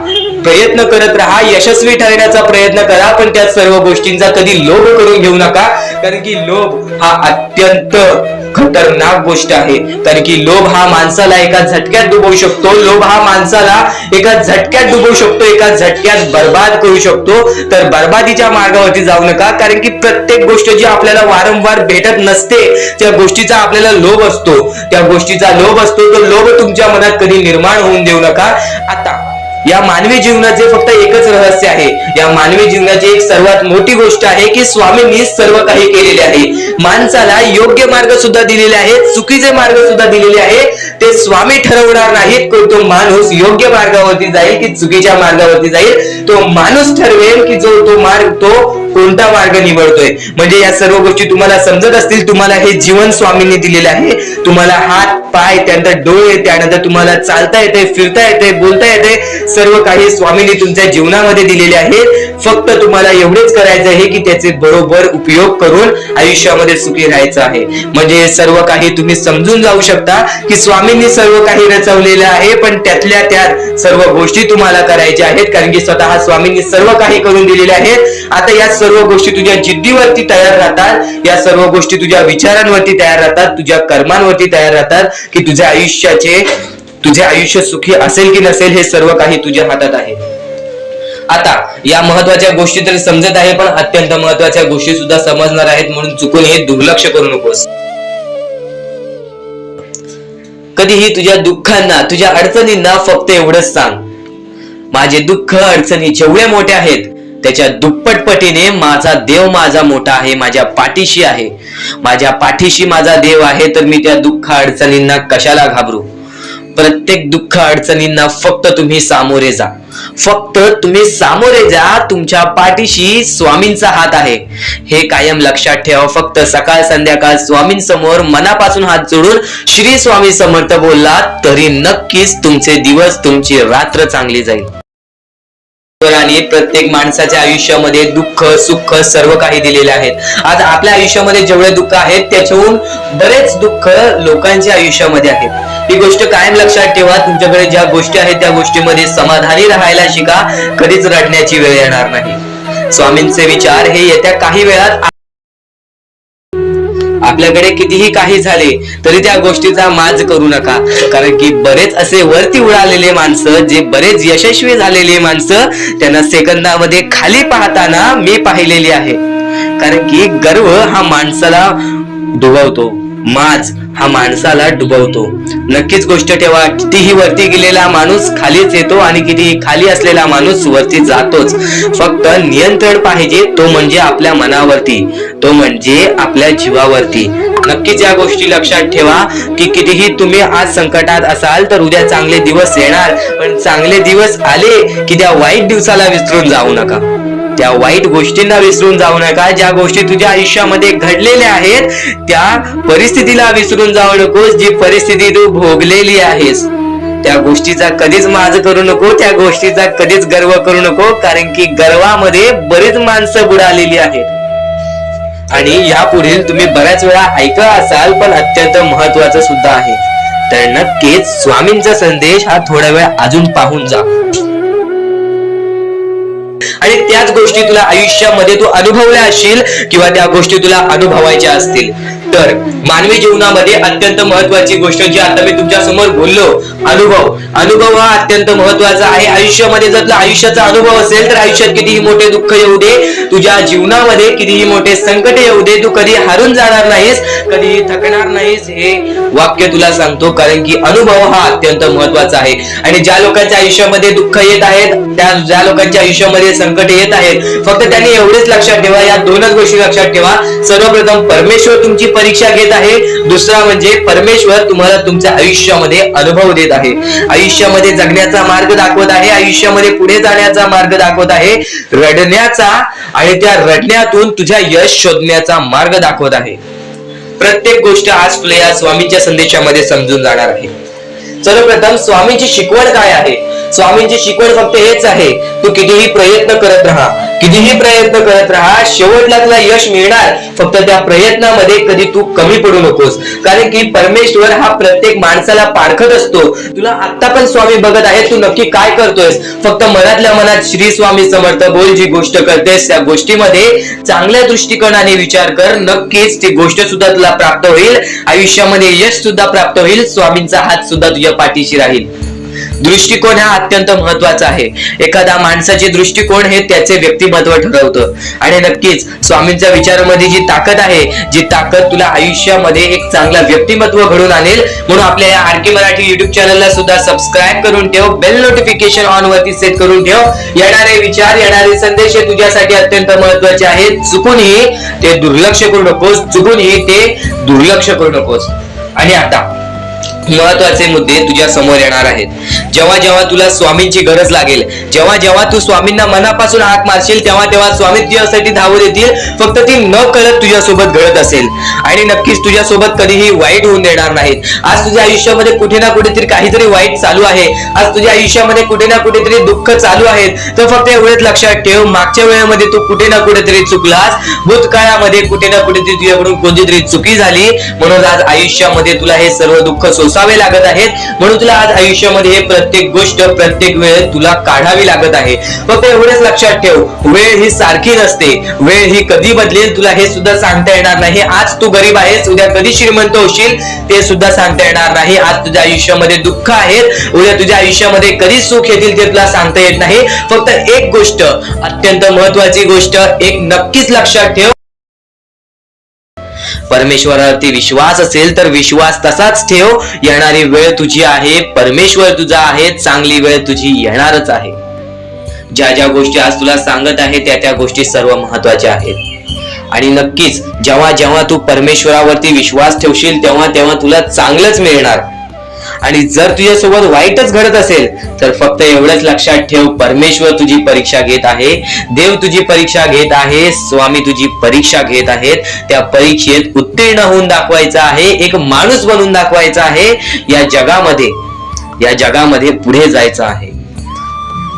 प्रयत्न करत राहा, यशस्वी ठरण्याचा प्रयत्न करा, पण त्या सर्व गोष्टींचा कधी लोभ करून घेऊ नका. कारण की लोभ हा अत्यंत खतरनाक गोष्ट आहे. कारण की लोभ हा माणसाला एका झटक्यात डुबवू शकतो, लोभ हा माणसाला एका झटक्यात डुबवू शकतो, एका झटक्यात बर्बाद करू शकतो. तर बर्बादीच्या मार्गावरती जाऊ नका. कारण की प्रत्येक गोष्ट जी आपल्याला वारंवार भेटत नसते त्या गोष्टीचा आपल्याला लोभ असतो, त्या गोष्टीचा लोभ असतो. तो लोभ तुमच्या मनात कधी निर्माण होऊन देऊ नका. आता या मानवी जीवनाचे फक्त एकच रहस्य आहे, या मानवी जीवनाची एक सर्वात मोठी गोष्ट आहे की स्वामींनी सर्व काही केलेले आहे. माणसाला योग्य मार्ग सुद्धा दिलेले आहेत, चुकीचे मार्ग सुद्धा दिलेले आहेत. ते स्वामी ठरवणार नाहीत की तो माणूस योग्य मार्गावरती जाईल की चुकीच्या मार्गावरती जाईल. तो माणूस ठरवेल की तो कोणता मार्ग निवडतोय. म्हणजे या सर्व गोष्टी तुम्हाला समजत असतील. तुम्हाला हे जीवन स्वामींनी दिलेले आहे. तुम्हाला हात पाय, त्यानंतर डोळे, त्यानंतर तुम्हाला चालता येते, फिरता येते, बोलता येते. सर्व काही स्वामींनी तुमच्या जीवनामध्ये दिलेले आहे. फक्त तुम्हाला एवढेच करायचं आहे की त्याचे बरोबर उपयोग करून आयुष्यामध्ये सुखी राहायचं आहे. म्हणजे सर्व काही तुम्ही समजून जाऊ शकता की स्वामींनी सर्व काही रचवलेलं आहे, पण त्यातल्या त्यात सर्व गोष्टी तुम्हाला करायच्या आहेत, कारण की स्वतः स्वामींनी सर्व काही करून दिलेले आहेत. आता या सर्व गोष्टी तुझ्या जिद्दीवरती तयार राहतात, या सर्व गोष्टी तुझ्या विचारांवरती तयार राहतात, तुझ्या कर्मांवरती तयार राहतात की तुझे आयुष्य सुखी असेल की नसेल हे सर्व काही तुझ्या हातात आहे. आता या महत्वाच्या गोष्टी तरी समजत आहे, पण अत्यंत महत्वाच्या गोष्टी सुद्धा समजणार आहेत, म्हणून चुकून हे दुर्लक्ष करू नकोस. कधीही तुझ्या दुःखांना, तुझ्या अडचणींना फक्त एवढंच सांग, माझे दुःख अडचणी जेवढे मोठे आहेत त्याच्या दुप्पटपटीने माझा देव माझा मोठा आहे, माझ्या पाठीशी आहे. माझ्या पाठीशी माझा देव आहे, तर मी त्या दुःख अडचणींना कशाला घाबरू. प्रत्येक दुःख अडचणींना फक्त तुम्ही सामोरे जा, फक्त तुम्ही सामोरे जा. तुमच्या पाठीशी स्वामींचा हात आहे, हे कायम लक्षात ठेवा. फक्त सकाळ संध्याकाळ स्वामींसमोर मनापासून हात जोडून श्री स्वामी समर्थ बोलला तरी नक्कीच तुमचे दिवस, तुमची रात्र चांगली जाईल. आणि प्रत्येक माणसाच्या आयुष्यामध्ये दुःख सुख सर्व काही दिलेले आहेत. आज आपल्या आयुष्यामध्ये जेवढे दुःख आहेत त्याच्याहून बरेच दुःख लोकांच्या आयुष्यामध्ये आहेत. ही गोष्ट कायम लक्षात ठेवा. तुमच्याकडे ज्या गोष्टी आहेत त्या गोष्टीमध्ये समाधानी राहायला शिका, कधीच रडण्याची वेळ येणार नाही. स्वामींचे विचार हे येत्या काही वेळात आपल्याकडे कितीही काही झाले तरी त्या गोष्टीचा माज करू नका, कारण की बरेच असे वरती उडालेले माणसं, जे बरेच यशस्वी झालेले माणसं, त्यांना सेकंदामध्ये खाली पाहताना मी पाहिलेली आहे. कारण की गर्व हा माणसाला डुबवतो, माज हा माणसाला डुबवतो. नक्कीच गोष्ट ठेवा, कितीही वरती गेलेला माणूस खालीच येतो आणि कितीही खाली असलेला माणूस वरती जातोच. फक्त नियंत्रण पाहिजे, तो म्हणजे आपल्या मनावरती, तो म्हणजे आपल्या जीवावरती. नक्कीच या गोष्टी लक्षात ठेवा की कितीही तुम्ही आज संकटात असाल तर उद्या चांगले दिवस येणार, पण चांगले दिवस आले की त्या वाईट दिवसाला विसरून जाऊ नका, त्या वाईट गोष्टींना विसरून जाऊ नका. ज्या गोष्टी तुझ्या आयुष्यामध्ये घडलेल्या आहेत त्या परिस्थितीला विसरून जाऊ नकोस. जी परिस्थिती तू भोगलेली आहेस त्या गोष्टीचा कधीच माज करू नको, त्या गोष्टीचा कधीच गर्व करू नको, कारण की गर्वामध्ये बरीच माणसं बुडालेली आहेत. आणि यापुढील तुम्ही बऱ्याच वेळा ऐकला असाल, पण अत्यंत महत्वाचं सुद्धा आहे. तर नक्कीच स्वामींचा संदेश हा थोडा वेळ अजून पाहून जा, आणि त्याच गोष्टी तुला आयुष्यामध्ये तू अनुभवल्या असशील किंवा त्या गोष्टी तुला अनुभवायच्या असतील. तर मानवी जीवनामध्ये अत्यंत महत्वाची गोष्ट जी आता मी तुमच्या समोर बोललो, अनुभव हा अत्यंत महत्वाचा आहे. आयुष्यामध्ये जर तुला आयुष्याचा अनुभव असेल तर आयुष्यात कितीही मोठे दुःख येऊ दे, तुझ्या जीवनामध्ये कितीही मोठे संकट येऊ दे, तू कधी हारून जाणार नाहीस, कधी थकणार नाहीस. हे वाक्य तुला सांगतो, कारण की अनुभव हा अत्यंत महत्वाचा आहे. आणि ज्या लोकांच्या आयुष्यामध्ये दुःख येत आहेत, ज्या लोकांच्या आयुष्यामध्ये संकट येत आहेत, फक्त त्यांनी एवढेच लक्षात ठेवा, या दोनच गोष्टी लक्षात ठेवा. सर्वप्रथम परमेश्वर तुमची परीक्षा घेत आहे, दुसरा म्हणजे परमेश्वर तुम्हाला तुमच्या आयुष्यामध्ये अनुभव देत आहे, आयुष्यामध्ये जगण्याचा मार्ग दाखवत आहे, आयुष्यामध्ये पुढे जाण्याचा मार्ग दाखवत आहे, रडण्याचा आणि त्या रडण्यातून तुझ्या यश शोधण्याचा मार्ग दाखवत आहे. प्रत्येक गोष्ट आज तुला या स्वामींच्या संदेशामध्ये समजून जाणार आहे. सर्वप्रथम स्वामींची शिकवण काय आहे? स्वामींची शिकवण फक्त हेच आहे, तू कितीही प्रयत्न करत राहा, कितीही प्रयत्न करत राहा, शेवटला तुला यश मिळणार. फक्त त्या प्रयत्नामध्ये कधी तू कमी पडू नकोस, कारण की परमेश्वर हा प्रत्येक माणसाला पारखत असतो. तुला आता पण स्वामी बघत आहे, तू नक्की काय करतोयस. फक्त मनातल्या मनात श्री स्वामी समर्थ बोल. जी गोष्ट करतेस त्या गोष्टीमध्ये चांगल्या दृष्टिकोनाने विचार कर, नक्कीच ती गोष्ट सुद्धा तुला प्राप्त होईल, आयुष्यामध्ये यश सुद्धा प्राप्त होईल, स्वामींचा हात सुद्धा तुझ्या पाठीशी राहील. दृष्टिकोन हा अत्यंत महत्वाचा आहे. एखादा माणसाचे दृष्टिकोन हे त्याचे व्यक्तिमत्व ठरवतं. आणि नक्कीच स्वामींच्या विचारामध्ये जी ताकद आहे, जी ताकद तुला आयुष्यामध्ये एक चांगला व्यक्तिमत्व घडून आणेल. म्हणून आपल्या या आरके मराठी युट्यूब चॅनलला सुद्धा सबस्क्राईब करून ठेव, बेल नोटिफिकेशन ऑन वरती सेट करून ठेव. येणारे विचार, येणारे संदेश हे तुझ्यासाठी अत्यंत महत्वाचे आहेत. चुकूनही ते दुर्लक्ष करू नकोस, चुकूनही ते दुर्लक्ष करू नकोस. आणि आता महत्वाचे मुद्दे तुझ्या समोर येणार आहेत. जेव्हा जेव्हा तुला स्वामींची गरज लागेल, जेव्हा जेव्हा तू स्वामींना मनापासून हाक मारशील, तेव्हा तेव्हा स्वामी तुझ्यासाठी धावत येतील. फक्त ती न कळत तुझ्यासोबत घडत असेल आणि नक्कीच तुझ्यासोबत कधीही वाईट होऊन देणार नाहीत. आज तुझ्या आयुष्यामध्ये कुठे ना कुठेतरी काहीतरी वाईट चालू आहे, आज तुझ्या आयुष्यामध्ये कुठे ना कुठेतरी दुःख चालू आहेत, तर फक्त एवढेच लक्षात ठेव, मागच्या वेळेमध्ये तू कुठे ना कुठेतरी चुकलास, भूतकाळामध्ये कुठे ना कुठेतरी तुझ्याकडून कोणतीतरी चुकी झाली, म्हणून आज आयुष्यामध्ये तुला हे सर्व दुःख सोसावे लागत आहेत. म्हणून तुला आज आयुष्यामध्ये हे प्रत्येक गोष्ट प्रत्येक वेळ तुला काढावी लागत आहे. फक्त एवढेच लक्षात ठेव, वेळ ही सारखी नसते, वेळ ही कधी बदलेल तुला हे सुद्धा सांगता येणार नाही. आज तू गरीब आहेस, उद्या कधी श्रीमंत होशील ते सुद्धा सांगता येणार नाही. आज तुझ्या आयुष्यामध्ये दुःख आहेत, उद्या तुझ्या आयुष्यामध्ये कधी सुख येतील ते तुला सांगता येत नाही. फक्त एक गोष्ट, अत्यंत महत्वाची गोष्ट एक नक्कीच लक्षात ठेव, परमेश्वरावरती विश्वास असेल तर विश्वास तसाच ठेव. येणारी वेळ तुझी आहे, परमेश्वर तुझा आहे, चांगली वेळ तुझी येणारच आहे. ज्या ज्या गोष्टी आज तुला सांगत आहे त्या त्या गोष्टी सर्व महत्वाच्या आहेत आणि नक्कीच जेव्हा जेव्हा तू परमेश्वरावरती विश्वास ठेवशील तेव्हा तेव्हा तुला चांगलंच मिळणार. आणि जर तुझ्यासोबत वाईटच घडत असेल तर फक्त एवढंच लक्षात ठेव, परमेश्वर तुझी परीक्षा घेत आहे, देव तुझी परीक्षा घेत आहे, स्वामी तुझी परीक्षा घेत आहेत. त्या परीक्षेत उत्तीर्ण होऊन दाखवायचं आहे, एक माणूस बनून दाखवायचा आहे, या जगामध्ये पुढे जायचं आहे.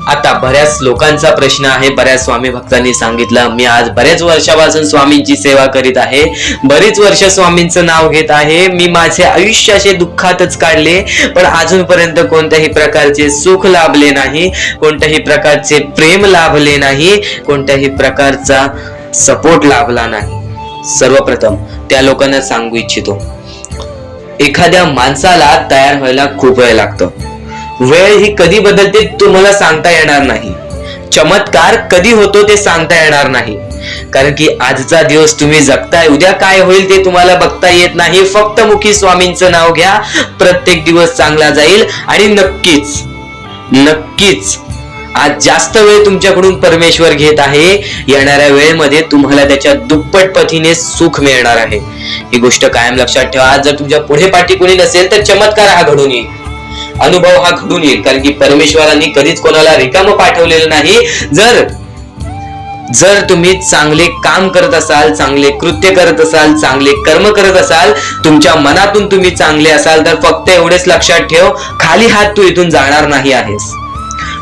आता बऱ्याच लोकांचा प्रश्न आहे, बऱ्याच स्वामी भक्तांनी सांगितलं, मी आज बऱ्याच वर्षापासून स्वामींची सेवा करीत आहे, बरीच वर्ष स्वामींचं नाव घेत आहे, मी माझे आयुष्य असे दुःखातच काढले, पण अजूनपर्यंत कोणत्याही प्रकारचे सुख लाभले नाही, कोणत्याही प्रकारचे प्रेम लाभले नाही, कोणत्याही प्रकारचा सपोर्ट लाभला नाही. सर्वप्रथम त्या लोकांना सांगू इच्छितो, एखाद्या माणसाला तयार व्हायला खूप वेळ लागतो. वेळ ही कधी बदलते तुम्हाला सांगता येणार नाही, चमत्कार कधी होतो ते सांगता येणार नाही, कारण की आजचा दिवस तुम्ही जगताय, उद्या काय होईल ते तुम्हाला बघता येत नाही. फक्त मुखी स्वामींचं नाव घ्या, प्रत्येक दिवस चांगला जाईल आणि नक्कीच नक्कीच आज जास्त वेळ तुमच्याकडून परमेश्वर घेत आहे, येणाऱ्या वेळेमध्ये तुम्हाला त्याच्या दुप्पट पटीने सुख मिळणार आहे. ही गोष्ट कायम लक्षात ठेवा. आज जर तुमच्या पुढे पाठी कोणी नसेल तर चमत्कार हा घडून येईल, अनुभव हा घडून येईल, कारण की परमेश्वरांनी कधीच कोणाला रिकामं पाठवलेलं नाही. जर तुम्ही चांगले काम करत असाल, चांगले कृत्य करत असाल, चांगले कर्म करत असाल, तुमच्या मनातून तुम्ही चांगले असाल तर फक्त एवढेच लक्षात ठेव, खाली हात तू इथून जाणार नाही आहेस.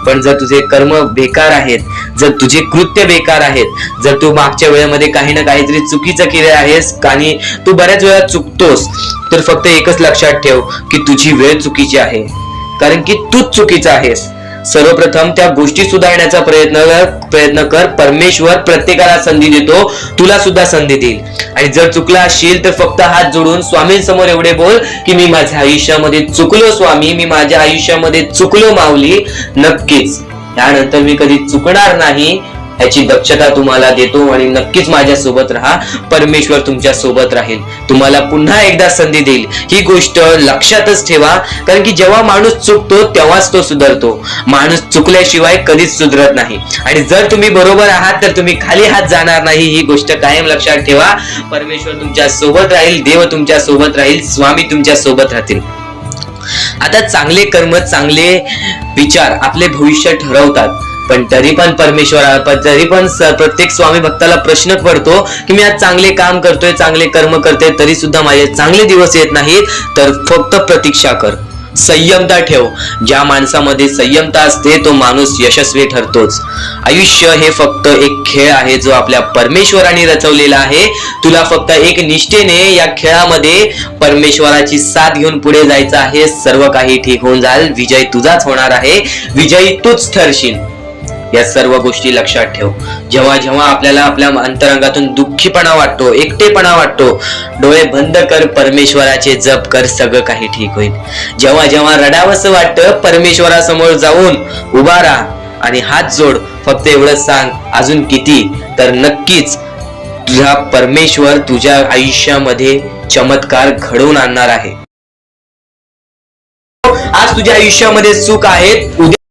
पण जर तुझे कर्म बेकार आहेत, जर तुझे कृत्य बेकार आहेत, जर तू मागच्या वेळेमध्ये काही ना काहीतरी चुकीचं केले आहेस आणि तू बऱ्याच वेळा चुकतोस, तर फक्त एकच लक्षात ठेव की तुझी वेळ चुकीची आहे, कारण की तूच चुकीचा आहेस. सर्वप्रथम त्या गोष्टी सुधारण्याचा प्रयत्न कर. परमेश्वर प्रत्येकाला संधी देतो, तुला सुद्धा संधी देईल. आणि जर चुकला असशील तर फक्त हात जोडून स्वामींसमोर एवढे बोल की मी माझ्या आयुष्यामध्ये चुकलो स्वामी, मी माझ्या आयुष्यामध्ये चुकलो माऊली. नक्कीच त्यानंतर मी कधी चुकणार नाही याची दक्षता तुम्हाला देतो आणि नक्कीच माझ्या सोबत राहा. परमेश्वर तुमच्या सोबत राहील, तुम्हाला पुन्हा एकदा संधी देईल. ही गोष्ट लक्षातच ठेवा, कारण की जेव्हा माणूस चुकतो तेव्हाच तो सुधारतो, माणूस चुकल्याशिवाय कधीच सुधरत नाही. आणि जर तुम्ही बरोबर आहात तर तुम्ही खाली हात जाणार नाही, ही गोष्ट कायम लक्षात ठेवा. परमेश्वर तुमच्या सोबत राहील, देव तुमच्या सोबत राहील, स्वामी तुमच्या सोबत राहतील. आता चांगले कर्म, चांगले विचार आपले भविष्य ठरवतात, पण तरी पण प्रत्येक स्वामी भक्ताला प्रश्न पडतो की मी आज चांगले काम करतोय, चांगले कर्म करतोय, तरी सुद्धा माझे चांगले दिवस येत नाहीत. तर फक्त प्रतीक्षा कर, संयमता ठेव. ज्या माणसामध्ये संयमता असते तो माणूस यशस्वी ठरतोच. आयुष्य हे फक्त एक खेळ आहे जो आपल्या परमेश्वराने रचवलेला आहे. तुला फक्त एक निष्ठेने या खेळामध्ये परमेश्वराची साथ घेऊन पुढे जायचं आहे. सर्व काही ठीक होऊन जाईल, विजय तुझाच होणार आहे, विजयी तूच ठरशील. या सर्व गोष्टी लक्षात ठेव. जेव्हा जेव्हा आपल्याला आपल्या अंतरंगातून दुःखीपणा वाटतो, एकटेपणा वाटतो, डोळे बंद कर, परमेश्वराचे जप कर, सगळं काही ठीक होईल. जेव्हा जेव्हा रडावंसं वाटतं परमेश्वरासमोर जाऊन उभा राहा आणि हात जोड. फक्त एवढंच सांग, अजून किती, तर नक्कीच तुझा परमेश्वर तुझ्या आयुष्यामध्ये चमत्कार घडवून आणणार आहे. आज तुझ्या आयुष्यामध्ये सुख आहेत, उद्या